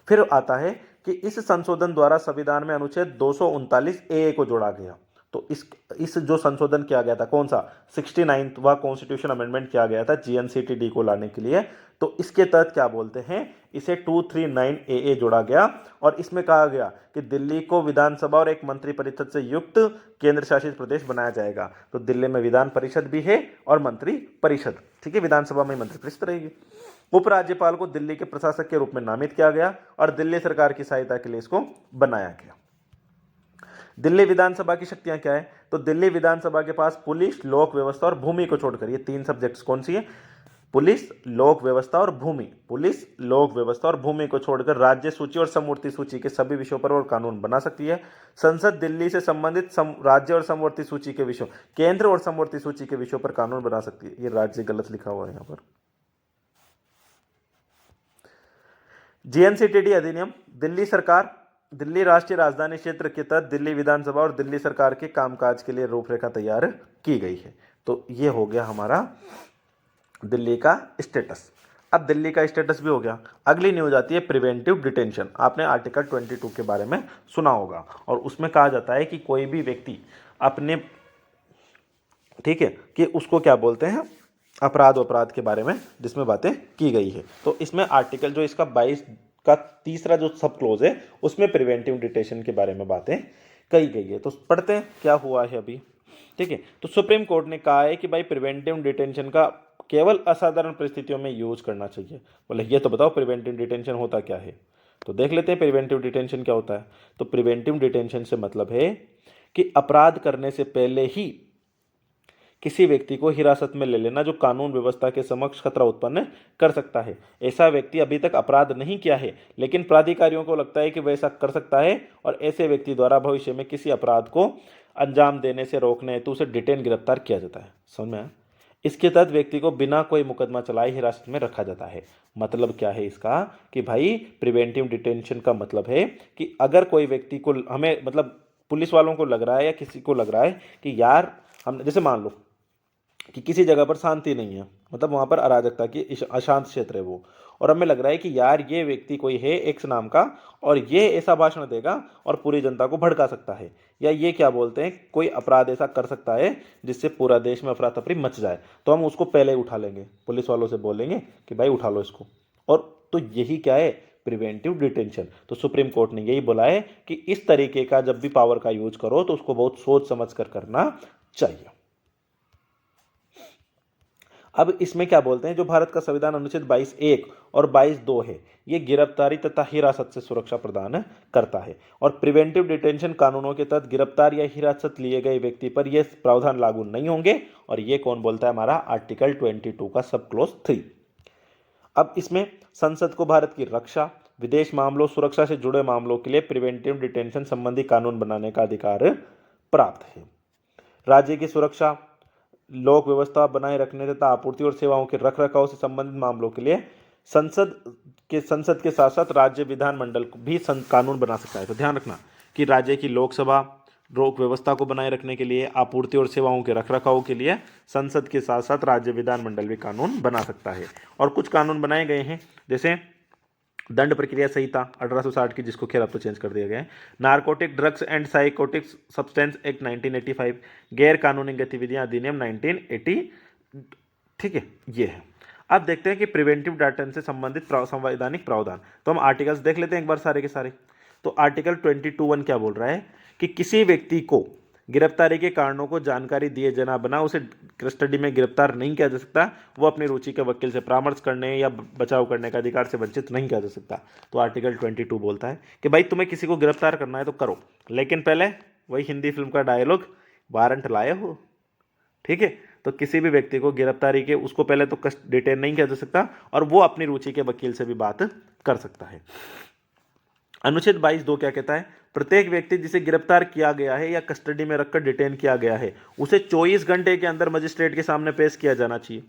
फिर आता है कि इस संशोधन द्वारा संविधान में अनुच्छेद 239 ए को जोड़ा गया। तो इस जो संशोधन किया गया था कौन सा 69वां कॉन्स्टिट्यूशन अमेंडमेंट किया गया था जीएनसीटीडी को लाने के लिए, तो इसके तहत क्या बोलते हैं इसे 239 ए जोड़ा गया और इसमें कहा गया कि दिल्ली को विधानसभा और एक मंत्री परिषद से युक्त केंद्र शासित प्रदेश बनाया जाएगा। तो दिल्ली में विधान परिषद भी है और मंत्री परिषद, ठीक है, विधानसभा में मंत्री परिषद रहेगी। उपराज्यपाल को दिल्ली के प्रशासक के रूप में नामित किया गया और दिल्ली सरकार की सहायता के लिए इसको बनाया गया। दिल्ली विधानसभा की शक्तियां क्या है, तो दिल्ली विधानसभा के पास पुलिस, लोक व्यवस्था और भूमि को छोड़कर ये 3 सब्जेक्ट्स कौन सी है, पुलिस, लोक व्यवस्था और भूमि, पुलिस, लोक व्यवस्था और भूमि को छोड़कर राज्य सूची और समवर्ती सूची के सभी विषयों पर और कानून बना सकती है। संसद दिल्ली से संबंधित राज्य और समवर्ती सूची के विषयों, केंद्र और समवर्ती सूची के विषयों पर कानून बना सकती है। ये राज्य गलत लिखा हुआ है यहां पर। जीएनसीटीडी अधिनियम, दिल्ली सरकार, दिल्ली राष्ट्रीय राजधानी क्षेत्र के तहत दिल्ली विधानसभा और दिल्ली सरकार के कामकाज के लिए रूपरेखा तैयार की गई है। तो ये हो गया हमारा दिल्ली का स्टेटस। अब दिल्ली का स्टेटस भी हो गया। अगली न्यूज आती है प्रिवेंटिव डिटेंशन। आपने आर्टिकल 22 के बारे में सुना होगा और उसमें कहा जाता है कि कोई भी व्यक्ति अपने, ठीक है, कि उसको क्या बोलते हैं अपराध के बारे में जिसमें बातें की गई है। तो इसमें आर्टिकल जो इसका 22 का तीसरा जो सब क्लोज है उसमें प्रिवेंटिव डिटेंशन के बारे में बातें कही गई है। तो पढ़ते हैं क्या हुआ है अभी, ठीक है। तो सुप्रीम कोर्ट ने कहा है कि भाई प्रिवेंटिव डिटेंशन का केवल असाधारण परिस्थितियों में यूज करना चाहिए। बोले ये तो बताओ प्रिवेंटिव डिटेंशन होता क्या है। तो देख लेते हैं प्रिवेंटिव डिटेंशन क्या होता है। तो प्रिवेंटिव डिटेंशन से मतलब है कि अपराध करने से पहले ही किसी व्यक्ति को हिरासत में ले लेना जो कानून व्यवस्था के समक्ष खतरा उत्पन्न कर सकता है। ऐसा व्यक्ति अभी तक अपराध नहीं किया है लेकिन प्राधिकारियों को लगता है कि वह ऐसा कर सकता है और ऐसे व्यक्ति द्वारा भविष्य में किसी अपराध को अंजाम देने से रोकने हेतु उसे डिटेन गिरफ्तार किया जाता है। समझ में आया? इसके तहत व्यक्ति को बिना कोई मुकदमा चलाए हिरासत में रखा जाता है। मतलब क्या है इसका कि भाई प्रिवेंटिव डिटेंशन का मतलब है कि अगर कोई व्यक्ति को हमें मतलब पुलिस वालों को लग रहा है या किसी को लग रहा है कि यार हम जैसे मान लो कि किसी जगह पर शांति नहीं है, मतलब वहाँ पर अराजकता की अशांत क्षेत्र है वो, और हमें लग रहा है कि यार ये व्यक्ति कोई है एक्स नाम का और ये ऐसा भाषण देगा और पूरी जनता को भड़का सकता है, या ये क्या बोलते हैं कोई अपराध ऐसा कर सकता है जिससे पूरा देश में अफरा तफरी मच जाए, तो हम उसको पहले ही उठा लेंगे, पुलिस वालों से बोलेंगे कि भाई उठा लो इसको। और तो यही क्या है प्रिवेंटिव डिटेंशन। तो सुप्रीम कोर्ट ने यही बोला है कि इस तरीके का जब भी पावर का यूज करो तो उसको बहुत सोच समझ कर करना चाहिए। अब इसमें क्या बोलते हैं, जो भारत का संविधान अनुच्छेद 22(1) और 22(2) है, ये गिरफ्तारी तथा हिरासत से सुरक्षा प्रदान करता है और प्रिवेंटिव डिटेंशन कानूनों के तहत गिरफ्तार या हिरासत लिए गए व्यक्ति पर ये प्रावधान लागू नहीं होंगे। और ये कौन बोलता है, हमारा आर्टिकल 22 का सब क्लोज 3। अब इसमें संसद को भारत की रक्षा, विदेश मामलों, सुरक्षा से जुड़े मामलों के लिए प्रिवेंटिव डिटेंशन संबंधी कानून बनाने का अधिकार प्राप्त है। राज्य की सुरक्षा, लोक व्यवस्था बनाए रखने तथा आपूर्ति और सेवाओं के रखरखाव से संबंधित मामलों के लिए संसद के साथ साथ राज्य विधानमंडल भी कानून बना सकता है। तो ध्यान रखना कि राज्य की लोकसभा लोक व्यवस्था को बनाए रखने के लिए, आपूर्ति और सेवाओं के रखरखाव के लिए संसद के साथ साथ राज्य विधानमंडल भी कानून बना सकता है। और कुछ कानून बनाए गए हैं, जैसे दंड प्रक्रिया संहिता 1860 की, जिसको खैर अब तो चेंज कर दिया गया है, narcotic drugs and psychotic substance act 1985, गैर कानूनी गतिविधियां अधिनियम 1980। ठीक है, ये है। अब देखते हैं कि प्रिवेंटिव डिटेंशन से संबंधित संवैधानिक प्रावधान। तो हम आर्टिकल्स देख लेते हैं एक बार सारे के सारे। तो आर्टिकल 22(1) क्या बोल रहा है कि किसी व्यक्ति को गिरफ्तारी के कारणों को जानकारी दिए जाना बना उसे कस्टडी में गिरफ्तार नहीं किया जा सकता, वो अपनी रुचि के वकील से परामर्श करने या बचाव करने का अधिकार से वंचित नहीं किया जा सकता। तो आर्टिकल 22 बोलता है कि भाई तुम्हें किसी को गिरफ्तार करना है तो करो, लेकिन पहले वही हिंदी फिल्म का डायलॉग, वारंट लाए हो। ठीक है, तो किसी भी व्यक्ति को गिरफ्तारी के उसको पहले तो डिटेन नहीं किया जा सकता और वो अपनी रुचि के वकील से भी बात कर सकता है। अनुच्छेद 22(2) क्या कहता है, प्रत्येक व्यक्ति जिसे गिरफ्तार किया गया है या कस्टडी में रखकर डिटेन किया गया है उसे 24 घंटे के अंदर मजिस्ट्रेट के सामने पेश किया जाना चाहिए।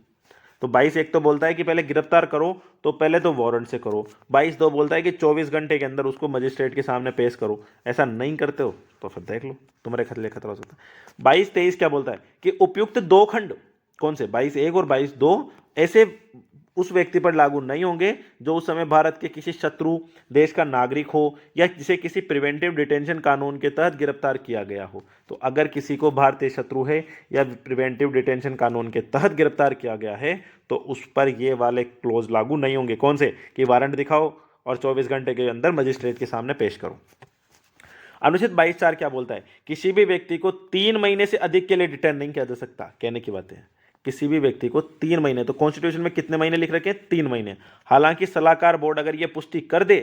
तो 22(1) तो बोलता है कि पहले गिरफ्तार करो तो पहले तो वारंट से करो। 22(2) बोलता है कि 24 घंटे के अंदर उसको मजिस्ट्रेट के सामने पेश करो। ऐसा नहीं करते हो तो फिर देख लो, तुम्हारे खतरा हो सकता है। 22(23) क्या बोलता है कि उपयुक्त दो खंड, कौन से, 22(1) और 22(2) ऐसे उस व्यक्ति पर लागू नहीं होंगे जो उस समय भारत के किसी शत्रु देश का नागरिक हो या जिसे किसी प्रिवेंटिव डिटेंशन कानून के तहत गिरफ्तार किया गया हो। तो अगर किसी को भारतीय शत्रु है या प्रिवेंटिव डिटेंशन कानून के तहत गिरफ्तार किया गया है तो उस पर ये वाले क्लोज लागू नहीं होंगे। कौन से, कि वारंट दिखाओ और 24 घंटे के अंदर मजिस्ट्रेट के सामने पेश करो। अनुच्छेद 22(4) क्या बोलता है, किसी भी व्यक्ति को 3 महीने से अधिक के लिए डिटेन नहीं किया जा सकता। कहने की बात है किसी भी व्यक्ति को 3 महीने, तो कॉन्स्टिट्यूशन में कितने महीने लिख रखे हैं, 3 महीने। हालांकि सलाहकार बोर्ड अगर यह पुष्टि कर दे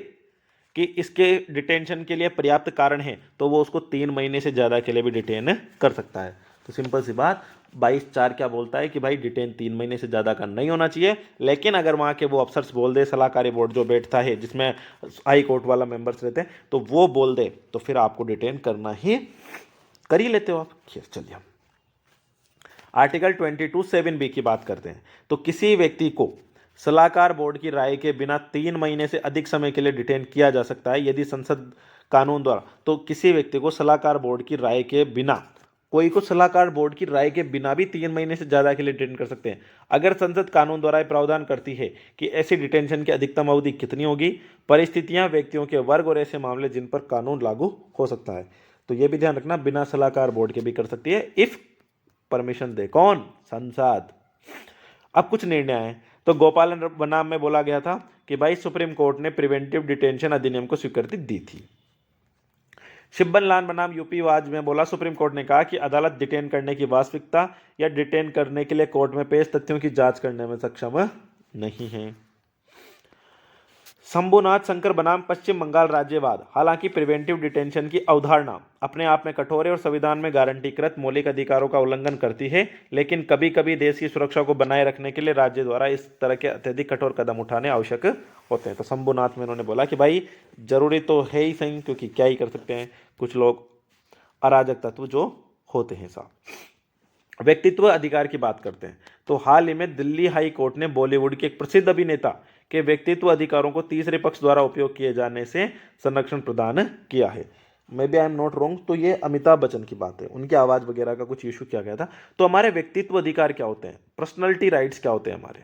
कि इसके डिटेंशन के लिए पर्याप्त कारण है तो वो उसको 3 महीने से ज्यादा के लिए भी डिटेन कर सकता है। तो सिंपल सी बात, 22(4) क्या बोलता है कि भाई डिटेन 3 महीने से ज्यादा का नहीं होना चाहिए। लेकिन अगर वहां के वो अफसर्स बोल दे, सलाहकारी बोर्ड जो बैठता है जिसमें हाई कोर्ट वाला मेंबर्स रहते हैं, तो वो बोल दे तो फिर आपको डिटेन करना ही कर ही लेते हो आप। चलिए आर्टिकल 22(7)(b) की बात करते हैं। तो किसी व्यक्ति को सलाहकार बोर्ड की राय के बिना 3 महीने से अधिक समय के लिए डिटेन किया जा सकता है यदि संसद कानून द्वारा, तो किसी व्यक्ति को सलाहकार बोर्ड की राय के बिना, कोई को सलाहकार बोर्ड की राय के बिना भी 3 महीने से ज्यादा के लिए डिटेन कर सकते हैं। अगर संसद कानून द्वारा प्रावधान करती है कि ऐसी डिटेंशन की अधिकतम अवधि कितनी होगी, परिस्थितियां, व्यक्तियों के वर्ग और ऐसे मामले जिन पर कानून लागू हो सकता है। तो यह भी ध्यान रखना, बिना सलाहकार बोर्ड के भी कर सकती है इफ परमिशन दे कौन, संसद। अब कुछ निर्णय आए। तो गोपालन बनाम में बोला गया था कि भाई सुप्रीम कोर्ट ने प्रिवेंटिव डिटेंशन अधिनियम को स्वीकृति दी थी। शिब्बन लाल बनाम यूपी आज में बोला, सुप्रीम कोर्ट ने कहा कि अदालत डिटेन करने की वास्तविकता या डिटेन करने के लिए कोर्ट में पेश तथ्यों की जांच करने में सक्षम नहीं है। शंभुनाथ शंकर बनाम पश्चिम बंगाल राज्यवाद, हालांकि प्रिवेंटिव डिटेंशन की अवधारणा अपने आप में कठोर है और संविधान में गारंटीकृत मौलिक अधिकारों का उल्लंघन करती है, लेकिन कभी कभी देश की सुरक्षा को बनाए रखने के लिए राज्य द्वारा इस तरह के अत्यधिक कठोर कदम उठाने आवश्यक होते हैं। तो शंभुनाथ में उन्होंने बोला कि भाई जरूरी तो है ही सही, क्योंकि क्या ही कर सकते हैं कुछ लोग अराजक तत्व जो होते हैं साहब। व्यक्तित्व अधिकार की बात करते हैं। तो हाल ही में दिल्ली हाई कोर्ट ने बॉलीवुड के एक प्रसिद्ध अभिनेता के व्यक्तित्व अधिकारों को तीसरे पक्ष द्वारा उपयोग किए जाने से संरक्षण प्रदान किया है। May be I am not wrong, तो ये अमिताभ बच्चन की बात है, उनकी आवाज वगैरह का कुछ इशू किया गया था। तो हमारे व्यक्तित्व अधिकार क्या होते हैं, पर्सनैलिटी राइट्स क्या होते हैं हमारे।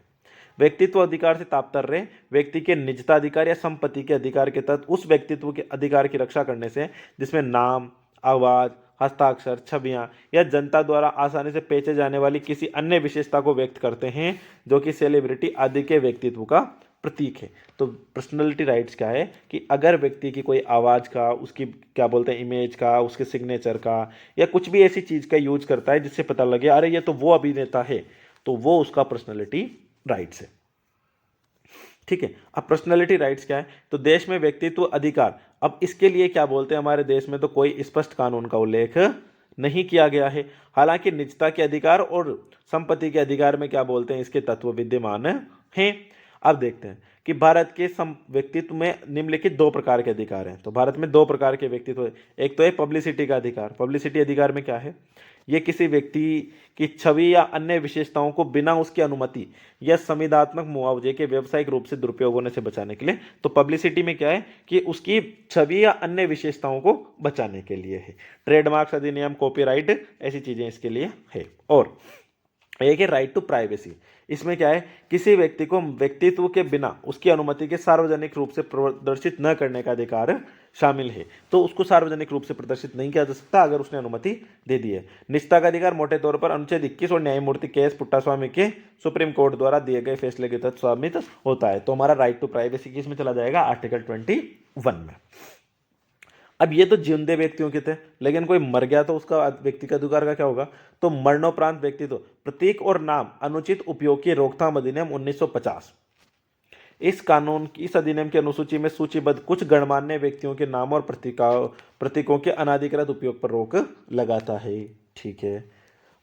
व्यक्तित्व अधिकार से तात्पर्य व्यक्ति के निजता अधिकार या संपत्ति के अधिकार के तहत उस व्यक्तित्व के अधिकार की रक्षा करने से जिसमें नाम, आवाज, हस्ताक्षर, छवियां या जनता द्वारा आसानी से पहचे जाने वाली किसी अन्य विशेषता को व्यक्त करते हैं जो कि सेलिब्रिटी आदि के व्यक्तित्व का प्रतीक है। तो पर्सनैलिटी राइट्स क्या है कि अगर व्यक्ति की कोई आवाज़ का, उसकी क्या बोलते हैं इमेज का, उसके सिग्नेचर का, या कुछ भी ऐसी चीज़ का यूज करता है जिससे पता लगे अरे ये तो वो अभिनेता है, तो वो उसका पर्सनैलिटी राइट्स है। ठीक है। अब पर्सनैलिटी राइट्स क्या है, तो देश में व्यक्तित्व अधिकार, अब इसके लिए क्या बोलते हैं, हमारे देश में तो कोई स्पष्ट कानून का उल्लेख नहीं किया गया है। हालांकि निजता के अधिकार और संपत्ति के अधिकार में क्या बोलते हैं, इसके तत्व विद्यमान हैं। अब देखते हैं कि भारत के व्यक्तित्व में निम्नलिखित दो प्रकार के अधिकार हैं। तो भारत में दो प्रकार के व्यक्तित्व है। एक तो है पब्लिसिटी का अधिकार। पब्लिसिटी अधिकार में क्या है, ये किसी व्यक्ति की छवि या अन्य विशेषताओं को बिना उसकी अनुमति या संविदात्मक मुआवजे के व्यावसायिक रूप से दुरुपयोग होने से बचाने के लिए। तो पब्लिसिटी में क्या है कि उसकी छवि या अन्य विशेषताओं को बचाने के लिए है। ट्रेडमार्क्स अधिनियम, कॉपीराइट, ऐसी चीजें इसके लिए है। और एक है राइट टू प्राइवेसी। इसमें क्या है, किसी व्यक्ति को व्यक्तित्व के बिना उसकी अनुमति के सार्वजनिक रूप से प्रदर्शित न करने का अधिकार शामिल है। तो उसको सार्वजनिक रूप से प्रदर्शित नहीं किया जा सकता अगर उसने अनुमति दे दी है। निजता का अधिकार मोटे तौर पर अनुच्छेद 21 और न्यायमूर्ति के एस पुट्टास्वामी के सुप्रीम कोर्ट द्वारा दिए गए फैसले के तहत स्वामित होता है। तो हमारा राइट टू प्राइवेसी किस में चला जाएगा, आर्टिकल 21 में। अब ये तो जिंदे व्यक्तियों के थे, लेकिन कोई मर गया तो उसका व्यक्ति का अधिकार का क्या होगा, तो मरणोपरांत व्यक्ति, तो प्रतीक और नाम अनुचित उपयोग की रोकथाम अधिनियम 1950। इस कानून की, इस अधिनियम की अनुसूची में सूचीबद्ध कुछ गणमान्य व्यक्तियों के नाम और प्रतीकों के अनाधिकृत उपयोग पर रोक लगाता है। ठीक है।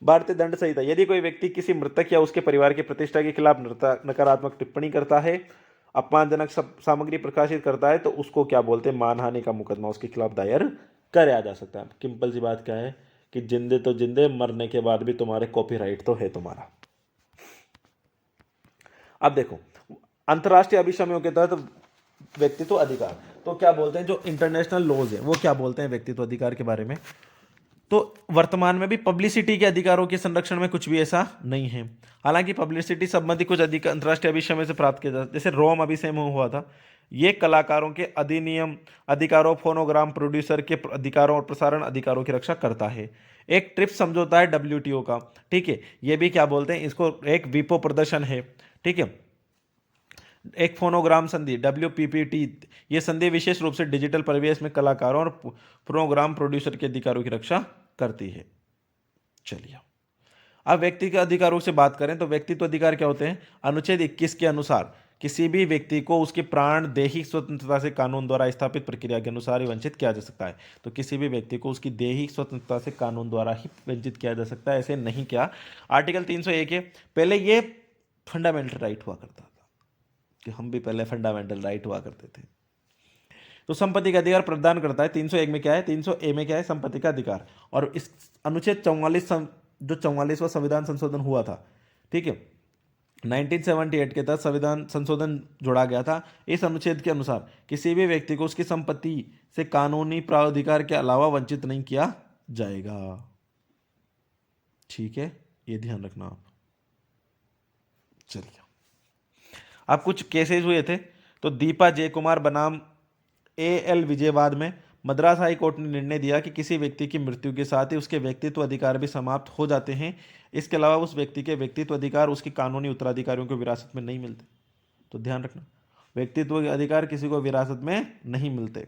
भारतीय दंड संहिता, यदि कोई व्यक्ति किसी मृतक या उसके परिवार की प्रतिष्ठा के खिलाफ नकारात्मक टिप्पणी करता है, अपमानजनक सामग्री प्रकाशित करता है, तो उसको क्या बोलते हैं, मानहानि का मुकदमा उसके खिलाफ दायर कराया जा सकता है। सिंपल सी बात क्या है कि जिंदे तो जिंदे, मरने के बाद भी तुम्हारे कॉपीराइट तो है तुम्हारा। अब देखो अंतर्राष्ट्रीय अभिसमयों के तहत व्यक्तित्व अधिकार, तो क्या बोलते हैं, जो इंटरनेशनल लॉज है वो क्या बोलते हैं व्यक्तित्व अधिकार के बारे में। तो वर्तमान में भी पब्लिसिटी के अधिकारों के संरक्षण में कुछ भी ऐसा नहीं है। हालांकि पब्लिसिटी संबंधी कुछ अधिकार अंतर्राष्ट्रीय अभिसमय से प्राप्त किया जाता है, जैसे रोम अभिसमय हुआ था। ये कलाकारों के अधिनियम अधिकारों, फोनोग्राम प्रोड्यूसर के अधिकारों और प्रसारण अधिकारों की रक्षा करता है। एक ट्रिप्स समझौता है WTO का। ठीक है। ये भी क्या बोलते हैं, इसको एक वीपो प्रदर्शन है। ठीक है। एक फोनोग्राम संधि WPPT, ये संधि विशेष रूप से डिजिटल परिवेश में कलाकारों और फोनोग्राम प्रोड्यूसर के अधिकारों की रक्षा करती है। चलिए अब व्यक्ति के अधिकारों से बात करें तो व्यक्तित्व अधिकार क्या होते हैं, अनुच्छेद 21 के अनुसार किसी भी व्यक्ति को उसकी प्राण दैहिक स्वतंत्रता से कानून द्वारा स्थापित प्रक्रिया के अनुसार ही वंचित किया जा सकता है। तो किसी भी व्यक्ति को उसकी दैहिक स्वतंत्रता से कानून द्वारा ही वंचित किया जा सकता है, ऐसे नहीं किया। आर्टिकल 301 है। पहले ये फंडामेंटल राइट हुआ करता था, कि हम भी पहले फंडामेंटल राइट हुआ करते थे। तो संपत्ति का अधिकार प्रदान करता है। 301 में क्या है, 300A में क्या है, संपत्ति का अधिकार। और इस अनुच्छेद 44 जो 44वां संविधान संशोधन हुआ था, ठीक है, 1978 के तहत संविधान संशोधन जोड़ा गया था। इस अनुच्छेद के अनुसार किसी भी व्यक्ति को उसकी संपत्ति से कानूनी प्राधिकार के अलावा वंचित नहीं किया जाएगा। ठीक है, ये ध्यान रखना आप। चलिए अब कुछ केसेस हुए थे। तो दीपा जयकुमार बनाम AL विजयवाड़ में मद्रास हाई कोर्ट ने निर्णय दिया कि किसी व्यक्ति की मृत्यु के साथ ही उसके व्यक्तित्व अधिकार भी समाप्त हो जाते हैं। इसके अलावा उस व्यक्ति के व्यक्तित्व अधिकार उसके कानूनी उत्तराधिकारियों को विरासत में नहीं मिलते। तो ध्यान रखना, व्यक्तित्व के अधिकार किसी को विरासत में नहीं मिलते।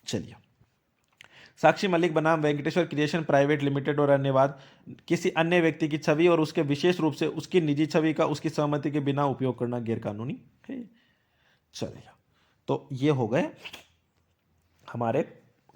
चलिए, साक्षी मलिक बनाम वेंकटेश्वर क्रिएशन प्राइवेट लिमिटेड और अन्य वाद, किसी अन्य व्यक्ति की छवि और उसके विशेष रूप से उसकी निजी छवि का उसकी सहमति के बिना उपयोग करना गैरकानूनी है। चलिए, तो ये हो गए हमारे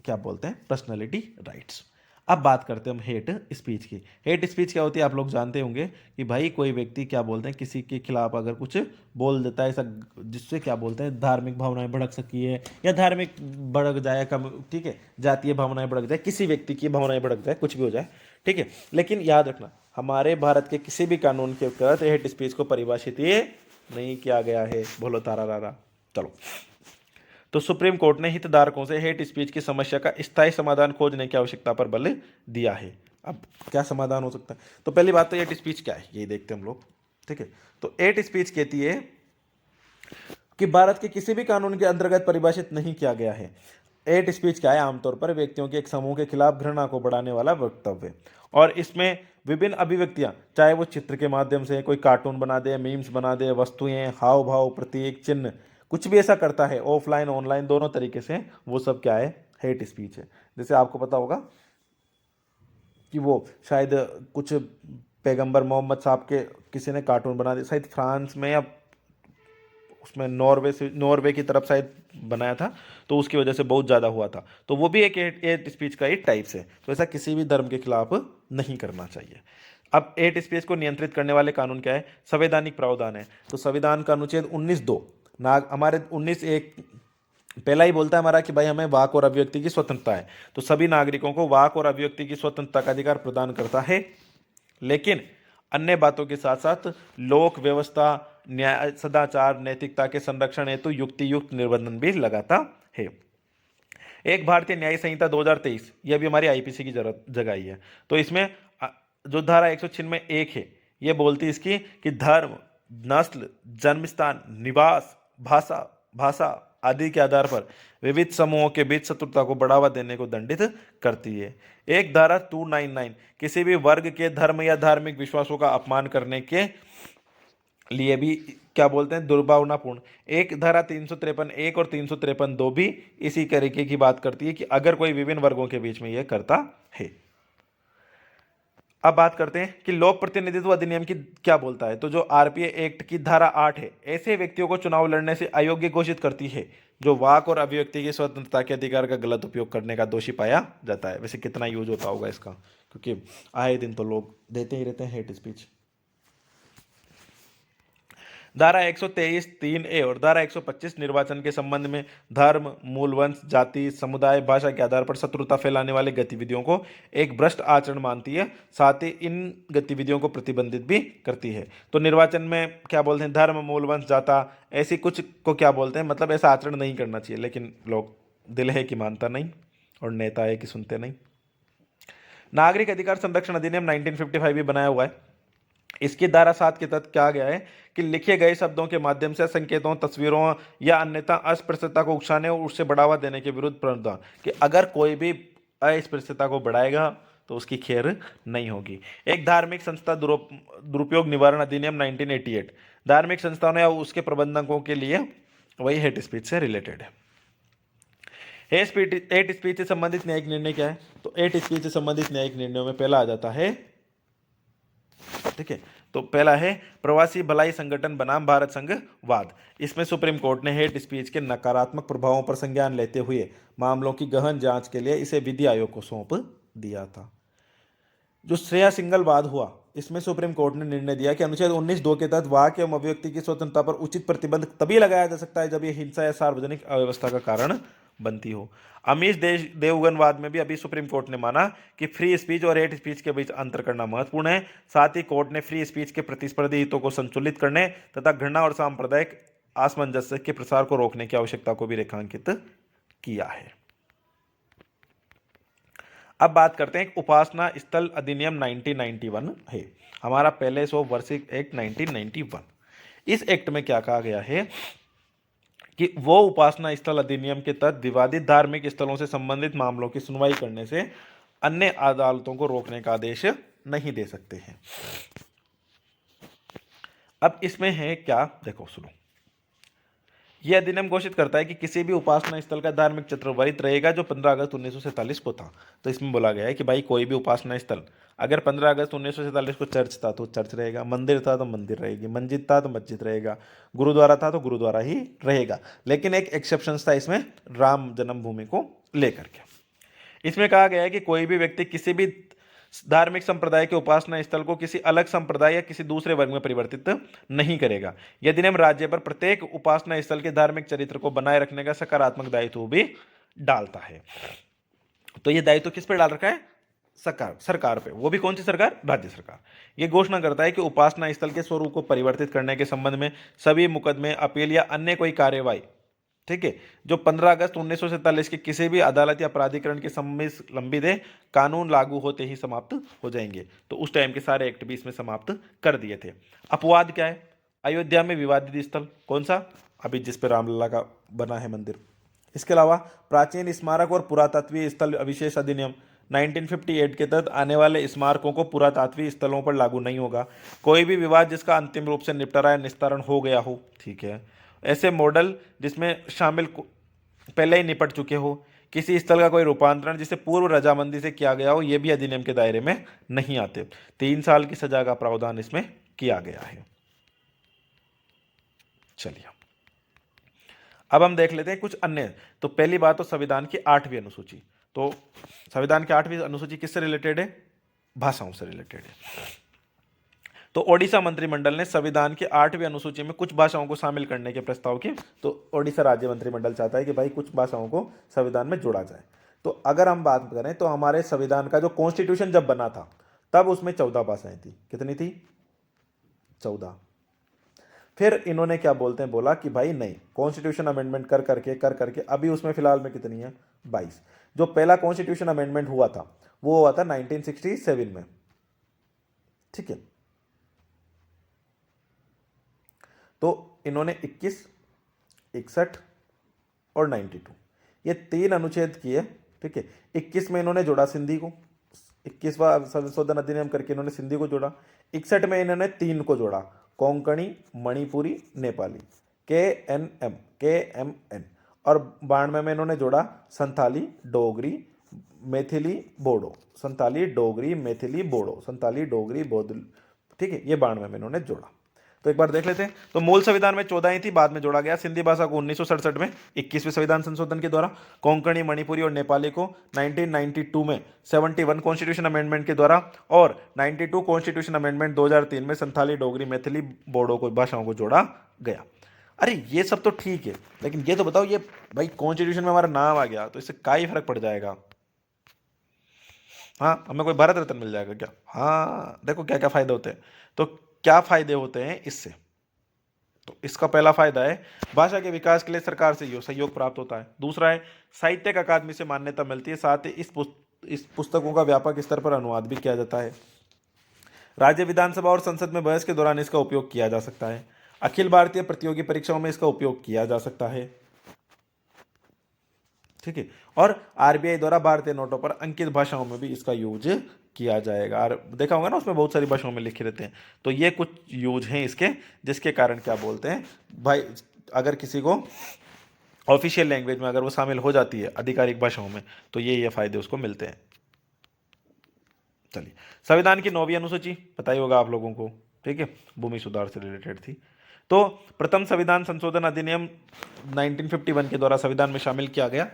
क्या बोलते हैं पर्सनालिटी राइट्स। अब बात करते हैं हम हेट स्पीच की। हेट स्पीच क्या होती है आप लोग जानते होंगे कि भाई कोई व्यक्ति क्या बोलते हैं किसी के खिलाफ अगर कुछ बोल देता है ऐसा जिससे क्या बोलते हैं धार्मिक भावनाएं भड़क सकती है या धार्मिक भड़क जाए, कम, ठीक है, जातीय भावनाएं भड़क जाए, किसी व्यक्ति की भावनाएं भड़क जाए, कुछ भी हो जाए, ठीक है। लेकिन याद रखना हमारे भारत के किसी भी कानून के तहत हेट स्पीच को परिभाषित ये नहीं किया गया है। बोलो तारा रारा। चलो, तो सुप्रीम कोर्ट ने हितधारकों से हेट स्पीच की समस्या का स्थायी समाधान खोजने की आवश्यकता पर बल दिया है। अब क्या समाधान हो सकता है, तो पहली बात तो हेट स्पीच क्या है यही देखते हैं हम लोग, ठीक है। तो हेट स्पीच कहती है कि भारत के किसी भी कानून के अंतर्गत परिभाषित नहीं किया गया है। हेट स्पीच क्या है? आमतौर पर व्यक्तियों के एक समूह के खिलाफ घृणा को बढ़ाने वाला वक्तव्य, और इसमें विभिन्न अभिव्यक्तियां, चाहे वो चित्र के माध्यम से कोई कार्टून बना दे, मीम्स बना दे, वस्तुएं, हाव भाव, प्रतीक, चिन्ह, कुछ भी ऐसा करता है ऑफलाइन ऑनलाइन दोनों तरीके से, वो सब क्या है? हेट स्पीच है। जैसे आपको पता होगा कि वो शायद कुछ पैगंबर मोहम्मद साहब के किसी ने कार्टून बना दिया, शायद फ्रांस में या उसमें नॉर्वे की तरफ शायद बनाया था, तो उसकी वजह से बहुत ज़्यादा हुआ था। तो वो भी एक एट स्पीच का एक टाइप्स है। तो ऐसा किसी भी धर्म के खिलाफ नहीं करना चाहिए। अब एट स्पीच को नियंत्रित करने वाले कानून क्या है? संवैधानिक प्रावधान है। तो संविधान का अनुच्छेद 19(2) नाग हमारे 19(1) पहला ही बोलता है हमारा कि भाई हमें वाक और अभिव्यक्ति की स्वतंत्रता है। तो सभी नागरिकों को वाक और अभिव्यक्ति की स्वतंत्रता का अधिकार प्रदान करता है, लेकिन अन्य बातों के साथ साथ लोक व्यवस्था, न्याय, सदाचार, नैतिकता के संरक्षण हेतु युक्ति युक्त निबंधन भी लगाता है। एक भारतीय न्याय संहिता 2023, यह भी हमारी आईपीसी की जरूरत जगाई है। तो इसमें जो धारा 196(1) है, यह बोलती है इसकी कि धर्म, नस्ल, जन्मस्थान, निवास, भाषा भाषा आदि के आधार पर विविध समूहों के बीच शत्रुता को बढ़ावा देने को दंडित करती है। एक धारा 299 किसी भी वर्ग के धर्म या धार्मिक विश्वासों का अपमान करने के लिए भी क्या बोलते हैं? दुर्भावनापूर्ण। एक धारा 353(1) और 353(2) भी इसी तरीके की बात करती है कि अगर कोई विभिन्न वर्गों के बीच में यह करता है। अब बात करते हैं कि लोक प्रतिनिधित्व अधिनियम की क्या बोलता है। तो जो आरपीए एक्ट की धारा 8 है, ऐसे व्यक्तियों को चुनाव लड़ने से अयोग्य घोषित करती है जो वाक और अभिव्यक्ति की स्वतंत्रता के अधिकार का गलत उपयोग करने का दोषी पाया जाता है। वैसे कितना यूज होता होगा इसका, क्योंकि आए दिन तो लोग देते ही रहते हैं हेट स्पीच। धारा 123(3)(a) और धारा 125 निर्वाचन के संबंध में धर्म, मूल वंश, जाति, समुदाय, भाषा के आधार पर शत्रुता फैलाने वाली गतिविधियों को एक भ्रष्ट आचरण मानती है, साथ ही इन गतिविधियों को प्रतिबंधित भी करती है। तो निर्वाचन में क्या बोलते हैं? धर्म, मूल वंश, जाता, ऐसी कुछ को क्या बोलते हैं? मतलब ऐसा आचरण नहीं करना चाहिए, लेकिन लोग दिल है कि मानता नहीं और नेता है कि सुनते नहीं। नागरिक अधिकार संरक्षण अधिनियम 1955 भी बनाया हुआ है। इसकी धारा 7 के तहत क्या गया है कि लिखे गए शब्दों के माध्यम से संकेतों, तस्वीरों या अन्यथा अस्पृश्यता को उकसाने और उससे बढ़ावा देने के विरुद्ध प्रावधान, कि अगर कोई भी अस्पृश्यता को बढ़ाएगा तो उसकी खैर नहीं होगी। एक धार्मिक संस्था दुरुपयोग निवारण अधिनियम 1988 धार्मिक संस्थानों या उसके प्रबंधकों के लिए वही हेट स्पीच से रिलेटेड है। हेट स्पीच से संबंधित न्यायिक निर्णय क्या है? तो हेट स्पीच से संबंधित न्यायिक निर्णयों में पहला आ जाता है, ठीक है, तो पहला है प्रवासी भलाई संगठन बनाम भारत संघ वाद। इसमें सुप्रीम कोर्ट ने हेट स्पीच के नकारात्मक प्रभावों पर संज्ञान लेते हुए मामलों की गहन जांच के लिए इसे विधि आयोग को सौंप दिया था। जो श्रेया सिंगल वाद हुआ, इसमें सुप्रीम कोर्ट ने निर्णय दिया कि अनुच्छेद 19(2) के तहत वाक एवं अभिव्यक्ति की स्वतंत्रता पर उचित प्रतिबंध तभी लगाया जा सकता है जब यह हिंसा या सार्वजनिक अव्यवस्था का कारण बनती हो। अमीश देवगनवाद में भी अभी सुप्रीम कोर्ट ने माना कि फ्री स्पीच और हेट स्पीच के बीच अंतर करना महत्वपूर्ण है। साथ ही कोर्ट ने फ्री स्पीच के प्रतिस्पर्धी हितों को संतुलित करने तथा घृणा और सांप्रदायिक असमंजस्य के प्रसार को रोकने की आवश्यकता को भी रेखांकित किया है। अब बात करते हैं उपासना स्थल अधिनियम 1991 है, हमारा पहले 100 वार्षिक एक्ट 1991। इस एक्ट में क्या कहा गया है कि वो उपासना स्थल अधिनियम के तहत विवादित धार्मिक स्थलों से संबंधित मामलों की सुनवाई करने से अन्य अदालतों को रोकने का आदेश नहीं दे सकते हैं। अब इसमें है क्या, देखो सुनो, यह अधिनियम घोषित करता है कि किसी भी उपासना स्थल का धार्मिक चित्र वरित रहेगा जो 15 अगस्त 1947 को था। तो इसमें बोला गया है कि भाई कोई भी उपासना स्थल, अगर 15 अगस्त 1947 को चर्च था तो चर्च रहेगा, मंदिर था तो मंदिर रहेगी, मस्जिद था तो मस्जिद रहेगा, गुरुद्वारा था तो गुरुद्वारा ही रहेगा। लेकिन एक एक्सेप्शन था इसमें, राम जन्मभूमि को लेकर के। इसमें कहा गया है कि कोई भी व्यक्ति किसी भी धार्मिक संप्रदाय के उपासना स्थल को किसी अलग संप्रदाय या किसी दूसरे वर्ग में परिवर्तित नहीं करेगा। यह अधिनियम राज्य पर प्रत्येक उपासना स्थल के धार्मिक चरित्र को बनाए रखने का सकारात्मक दायित्व भी डालता है। तो यह दायित्व किस पर डाल रखा है? सरकार पे। वो भी कौन सी सरकार? राज्य सरकार। यह घोषणा करता है कि उपासना स्थल के स्वरूप को परिवर्तित करने के संबंध में सभी मुकदमे, अपील या अन्य कोई कार्यवाही, ठीक है, जो 15 अगस्त 1947 के किसी भी अदालत या प्राधिकरण के सम्मिलित लंबित है, कानून लागू होते ही समाप्त हो जाएंगे। तो उस टाइम के सारे एक्ट भी इसमें समाप्त कर दिए थे। अपवाद क्या है? अयोध्या में विवादित स्थल कौन सा? अभी जिस पे रामलला का बना है मंदिर, इसके अलावा प्राचीन स्मारक और पुरातत्वीय स्थल विशेष अधिनियम 1958 के तहत आने वाले स्मारकों को पुरातात्विक स्थलों पर लागू नहीं होगा। कोई भी विवाद जिसका अंतिम रूप से निपटारा या निस्तारण हो गया हो, ठीक है, ऐसे मॉडल जिसमें शामिल पहले ही निपट चुके हो, किसी स्थल का कोई रूपांतरण जिसे पूर्व रजामंदी से किया गया हो, ये भी अधिनियम के दायरे में नहीं आते। 3 साल की सजा का प्रावधान इसमें किया गया है। चलिए अब हम देख लेते हैं कुछ अन्य। तो पहली बात तो संविधान की 8वीं अनुसूची। तो संविधान की 8वीं अनुसूची किससे रिलेटेड है? भाषाओं से रिलेटेड है। तो ओडिशा मंत्रिमंडल ने संविधान की 8वीं अनुसूची में कुछ भाषाओं को शामिल करने के प्रस्ताव की। तो ओडिशा राज्य मंत्रिमंडल चाहता है कि भाई कुछ भाषाओं को संविधान में जोड़ा जाए। तो अगर हम बात करें तो हमारे संविधान का जो कॉन्स्टिट्यूशन जब बना था तब उसमें 14 भाषाएं थी। कितनी थी? 14। फिर इन्होंने क्या बोलते हैं, बोला कि भाई नहीं, कॉन्स्टिट्यूशन अमेंडमेंट कर करके अभी उसमें फिलहाल में कितनी है? 22। जो पहला कॉन्स्टिट्यूशन अमेंडमेंट हुआ था वो हुआ था 1967 में, ठीक है। तो इन्होंने 21, 61 और 92 ये 3 अनुच्छेद किए, ठीक है। 21 में इन्होंने जोड़ा सिंधी को, 21वां संशोधन अधिनियम करके इन्होंने सिंधी को जोड़ा। 61 में इन्होंने 3 को जोड़ा, कोंकणी, मणिपुरी, नेपाली, KNM, और 92 में इन्होंने जोड़ा संथाली, डोगरी, मैथिली, बोडो, संथाली, डोगरी, मैथिली, बोडो, संथाली, डोगरी, बोध, ठीक है। ये 92 में इन्होंने जोड़ा। तो एक बार देख लेते हैं। तो मूल संविधान में 14 ही थी, बाद में जोड़ा गया सिंधी भाषा को 1967 में 21वें संविधान संशोधन के द्वारा, कोंकणी, मणिपुरी और नेपाली को 1992 में 71 कॉन्स्टिट्यूशन अमेंडमेंट के द्वारा, और 92 कॉन्स्टिट्यूशन अमेंडमेंट 2003 में संथाली, डोगरी, मैथिली, बोडो को भाषाओं को जोड़ा गया। अरे ये सब तो ठीक है, लेकिन ये तो बताओ, ये भाई कॉन्स्टिट्यूशन में हमारा नाम आ गया तो इससे क्या ही फर्क पड़ जाएगा? हाँ, हमें कोई भारत रत्न मिल जाएगा क्या? हाँ, देखो क्या क्या फायदे होते हैं। तो क्या फायदे होते हैं इससे? तो इसका पहला फायदा है भाषा के विकास के लिए सरकार से सहयोग प्राप्त होता है। दूसरा है साहित्यिक अकादमी से मान्यता मिलती है, साथ ही इस पुस्तकों का व्यापक स्तर पर अनुवाद भी किया जाता है। राज्य विधानसभा और संसद में बहस के दौरान इसका उपयोग किया जा सकता है। अखिल भारतीय प्रतियोगी परीक्षाओं में इसका उपयोग किया जा सकता है, ठीक है। और आरबीआई द्वारा भारतीय नोटों पर अंकित भाषाओं में भी इसका यूज किया जाएगा। और देखा होगा ना, उसमें बहुत सारी भाषाओं में लिखे रहते हैं। तो ये कुछ यूज हैं इसके, जिसके कारण क्या बोलते हैं भाई, अगर किसी को ऑफिशियल लैंग्वेज में अगर वो शामिल हो जाती है आधिकारिक भाषाओं में, तो ये फायदे उसको मिलते हैं। चलिए, संविधान की 9वीं अनुसूची पता ही होगा आप लोगों को, ठीक है, भूमि सुधार से रिलेटेड थी। तो प्रथम संविधान संशोधन अधिनियम 1951 के द्वारा संविधान में शामिल किया गया,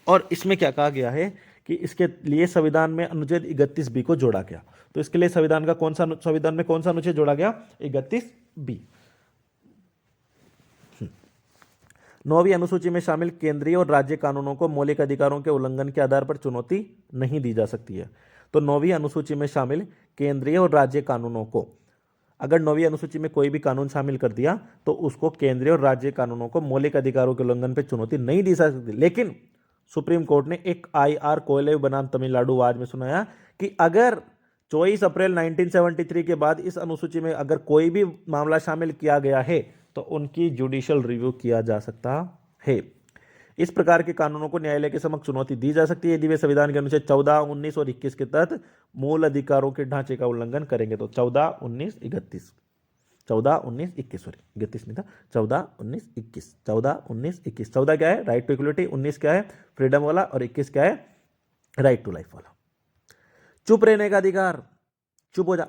और इसमें क्या कहा गया है कि इसके लिए संविधान में अनुच्छेद 31B को जोड़ा गया। तो इसके लिए संविधान में कौन सा अनुच्छेद जोड़ा गया? 31B। 9वीं अनुसूची में शामिल केंद्रीय और राज्य कानूनों को मौलिक अधिकारों के उल्लंघन के आधार पर चुनौती नहीं दी जा सकती है। तो 9वीं अनुसूची में शामिल केंद्रीय और राज्य कानूनों को, अगर 9वीं अनुसूची में कोई भी कानून शामिल कर दिया तो उसको केंद्रीय और राज्य कानूनों को मौलिक अधिकारों के उल्लंघन पर चुनौती नहीं दी जा सकती। लेकिन सुप्रीम कोर्ट ने एक IR कोयले बनाम तमिलनाडु आवाज में सुनाया कि अगर 24 अप्रैल 1973 के बाद इस अनुसूची में अगर कोई भी मामला शामिल किया गया है तो उनकी जुडिशियल रिव्यू किया जा सकता है। इस प्रकार के कानूनों को न्यायालय के समक्ष चुनौती दी जा सकती है यदि वे संविधान के अनुच्छेद 14, 19 और 21 के तहत मूल अधिकारों के ढांचे का उल्लंघन करेंगे। तो 14, 19, 31, 14, 19, 21, सॉरी 31 नहीं था, 14, 19, 21, 14, 19, 21। 14 क्या है? Right to equality. 19 क्या है? फ्रीडम वाला। और 21 क्या है? राइट टू लाइफ वाला। चुप रहने का अधिकार, चुप हो जा।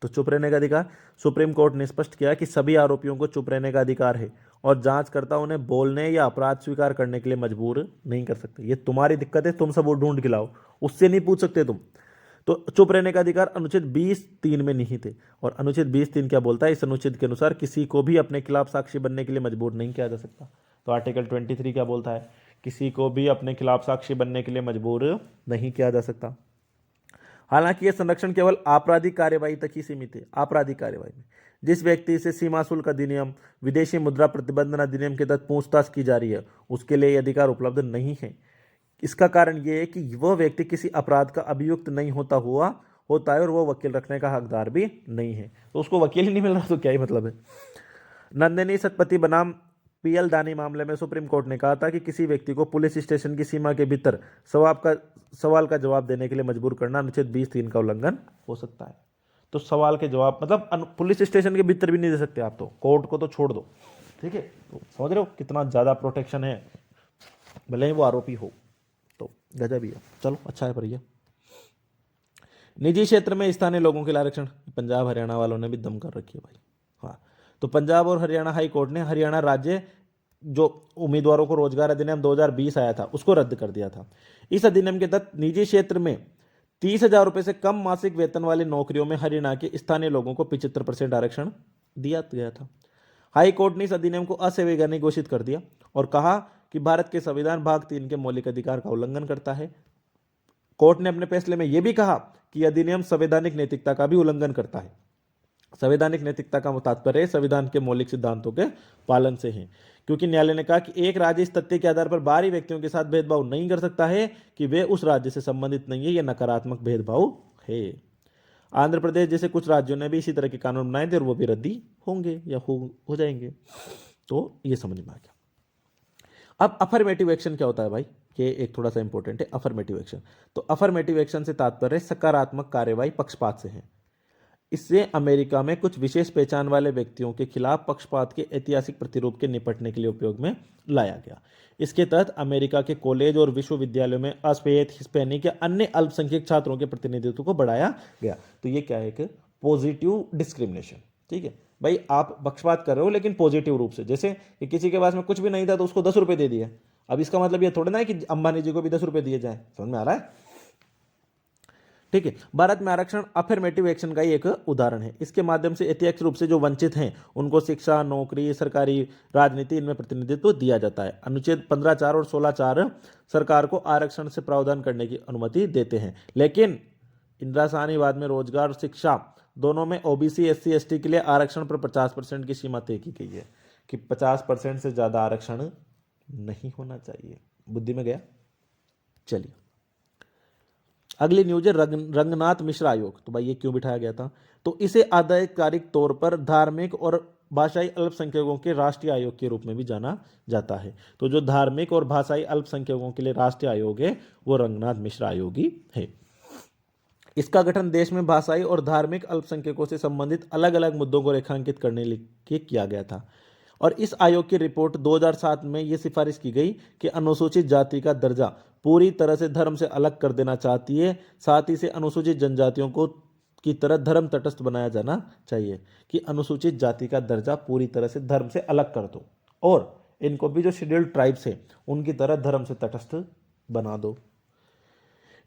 तो चुप रहने का अधिकार, सुप्रीम कोर्ट ने स्पष्ट किया कि सभी आरोपियों को चुप रहने का अधिकार है और जांचकर्ता उन्हें बोलने या अपराध स्वीकार करने के लिए मजबूर नहीं कर सकते। ये तुम्हारी दिक्कत है, तुम सब वो ढूंढ के लाओ, उससे नहीं पूछ सकते तुम। तो चुप रहने का अधिकार अनुच्छेद 20(3) में नहीं थे। और अनुच्छेद 20(3) क्या बोलता है? इस अनुच्छेद के अनुसार किसी को भी अपने खिलाफ साक्षी बनने के लिए मजबूर नहीं किया जा सकता। तो आर्टिकल 23 क्या बोलता है? किसी को भी अपने खिलाफ साक्षी बनने के लिए मजबूर नहीं किया जा सकता। हालांकि यह संरक्षण केवल आपराधिक कार्यवाही तक ही सीमित है। आपराधिक कार्यवाही में जिस व्यक्ति से सीमा शुल्क अधिनियम, विदेशी मुद्रा प्रतिबंधन अधिनियम के तहत पूछताछ की जा रही है, उसके लिए यह अधिकार उपलब्ध नहीं है। इसका कारण यह है कि वह व्यक्ति किसी अपराध का अभियुक्त नहीं होता है और वह वकील रखने का हकदार भी नहीं है। तो उसको वकील ही नहीं मिल रहा तो क्या ही मतलब है। नंदिनी सतपथी बनाम पीएल दानी मामले में सुप्रीम कोर्ट ने कहा था कि किसी व्यक्ति को पुलिस स्टेशन की सीमा के भीतर सवाल का जवाब देने के लिए मजबूर करना अनुच्छेद 20(3) का उल्लंघन हो सकता है। तो सवाल के जवाब मतलब पुलिस स्टेशन के भीतर भी नहीं दे सकते आप, तो कोर्ट को तो छोड़ दो, ठीक है। तो समझ रहे हो कितना ज़्यादा प्रोटेक्शन है, भले ही वो आरोपी हो, तो गजब ही है। चलो अच्छा है। पर ये निजी क्षेत्र में स्थानीय लोगों के लिए आरक्षण, पंजाब हरियाणा वालों ने भी दम कर रखी है भाई। हाँ, तो पंजाब और हरियाणा हाई कोर्ट ने हरियाणा राज्य जो उम्मीदवारों को रोजगार अधिनियम 2020 आया था उसको रद्द कर दिया था। इस अधिनियम के तहत निजी क्षेत्र में 30,000 रुपये से कम मासिक वेतन वाली नौकरियों में हरियाणा के स्थानीय लोगों को 75% आरक्षण दिया गया था। हाई कोर्ट ने इस अधिनियम को असंवैधानिक घोषित कर दिया और कहा कि भारत के संविधान भाग 3 के मौलिक अधिकार का उल्लंघन करता है। कोर्ट ने अपने फैसले में यह भी कहा कि अधिनियम संवैधानिक नैतिकता का भी उल्लंघन करता है। संवैधानिक नैतिकता का तात्पर्य संविधान के मौलिक सिद्धांतों के पालन से है, क्योंकि न्यायालय ने कहा कि एक राज्य इस तथ्य के आधार पर बाहरी व्यक्तियों के साथ भेदभाव नहीं कर सकता है कि वे उस राज्य से संबंधित नहीं है, यह नकारात्मक भेदभाव है। आंध्र प्रदेश जैसे कुछ राज्यों ने भी इसी तरह के कानून बनाए थे और वो भी रद्दी होंगे या हो जाएंगे। तो ये समझ में आ गया। अब अफर्मेटिव एक्शन क्या होता है भाई, ये एक थोड़ा सा इंपॉर्टेंट है। अफर्मेटिव एक्शन, तो अफर्मेटिव एक्शन से तात्पर्य सकारात्मक कार्यवाही पक्षपात से है। इससे अमेरिका में कुछ विशेष पहचान वाले व्यक्तियों के खिलाफ पक्षपात के ऐतिहासिक प्रतिरूप के निपटने के लिए उपयोग में लाया गया। इसके तहत अमेरिका के कॉलेज और विश्वविद्यालयों में अश्वेत, हिस्पैनिक या अन्य अल्पसंख्यक छात्रों के प्रतिनिधित्व को बढ़ाया गया। तो ये क्या है, एक पॉजिटिव डिस्क्रिमिनेशन, ठीक है भाई। आप पक्षपात कर रहे हो लेकिन पॉजिटिव रूप से, जैसे कि किसी के पास में कुछ भी नहीं था तो उसको 10 रुपए दे दिए। अब इसका मतलब ये थोड़ा ना है कि अंबानी जी को भी 10 रुपए दिए जाए, समझ में आ रहा है, ठीक है। भारत में आरक्षण अफर्मेटिव एक्शन का ही एक उदाहरण है। इसके माध्यम से ऐतिहासिक रूप से जो वंचित हैं उनको शिक्षा, नौकरी, सरकारी राजनीति इनमें प्रतिनिधित्व दिया जाता है। अनुच्छेद 15(4) और 16(4) सरकार को आरक्षण से प्रावधान करने की अनुमति देते हैं, लेकिन इंदिरा साहनीवाद में रोजगार और शिक्षा दोनों में ओबीसी, एससी, एसटी के लिए आरक्षण पर 50% की सीमा तय की गई है कि 50% से ज्यादा आरक्षण नहीं होना चाहिए। बुद्धि में गया। चलिए अगली न्यूज है रंगनाथ मिश्रा आयोग। तो भाई ये क्यों बिठाया गया था, तो इसे आधिकारिक तौर पर धार्मिक और भाषाई अल्पसंख्यकों के राष्ट्रीय आयोग के रूप में भी जाना जाता है। तो जो धार्मिक और भाषाई अल्पसंख्यकों के लिए राष्ट्रीय आयोग है वो रंगनाथ मिश्रा आयोग ही है। इसका गठन देश में भाषाई और धार्मिक अल्पसंख्यकों से संबंधित अलग अलग मुद्दों को रेखांकित करने के किया गया था। और इस आयोग की रिपोर्ट 2007 में यह सिफारिश की गई कि अनुसूचित जाति का दर्जा पूरी तरह से धर्म से अलग कर देना चाहती है। साथ ही से अनुसूचित जनजातियों को की तरह धर्म तटस्थ बनाया जाना चाहिए कि अनुसूचित जाति का दर्जा पूरी तरह से धर्म से अलग कर दो और इनको भी जो शेड्यूल्ड ट्राइब्स है उनकी तरह धर्म से तटस्थ बना दो।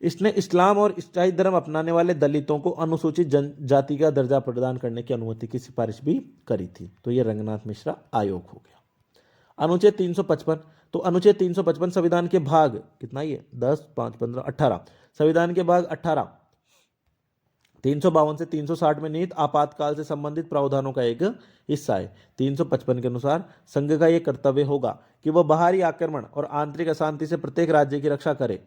इसने इस्लाम और ईसाई धर्म अपनाने वाले दलितों को अनुसूचित जनजाति का दर्जा प्रदान करने की अनुमति की सिफारिश भी करी थी। तो यह रंगनाथ मिश्रा आयोग हो गया। अनुच्छेद 355, तो अनुच्छेद 355 संविधान के भाग कितना ही है 10, 5, 15, 18 संविधान के भाग 18 352 से 360 में निहित आपातकाल से संबंधित प्रावधानों का एक हिस्सा है। 355 के अनुसार संघ का यह कर्तव्य होगा कि वह बाहरी आक्रमण और आंतरिक अशांति से प्रत्येक राज्य की रक्षा करे।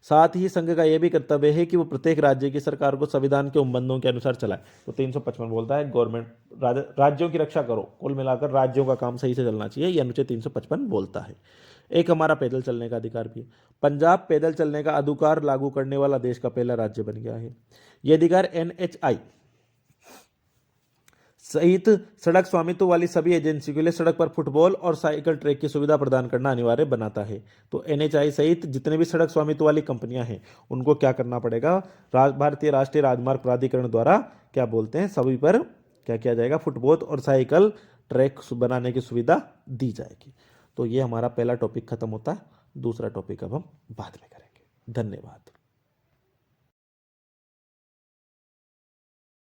साथ ही संघ का यह भी कर्तव्य है कि वो प्रत्येक राज्य की सरकार को संविधान के उम्बंधों के अनुसार चलाए। तो 355 बोलता है गवर्नमेंट राज्यों की रक्षा करो, कुल मिलाकर राज्यों का काम सही से चलना चाहिए, यह अनुच्छेद 355 बोलता है। एक हमारा पैदल चलने का अधिकार भी है। पंजाब पैदल चलने का अधिकार लागू करने वाला देश का पहला राज्य बन गया है। यह अधिकार NHI सहित सड़क स्वामित्व वाली सभी एजेंसी के लिए सड़क पर फुटबॉल और साइकिल ट्रैक की सुविधा प्रदान करना अनिवार्य बनाता है। तो NHI सहित जितने भी सड़क स्वामित्व वाली कंपनियां हैं उनको क्या करना पड़ेगा, भारतीय राष्ट्रीय राजमार्ग प्राधिकरण द्वारा क्या बोलते हैं, सभी पर क्या किया जाएगा, फुटबॉल और साइकिल ट्रैक बनाने की सुविधा दी जाएगी। तो ये हमारा पहला टॉपिक खत्म होता है। दूसरा टॉपिक अब हम बाद में करेंगे। धन्यवाद।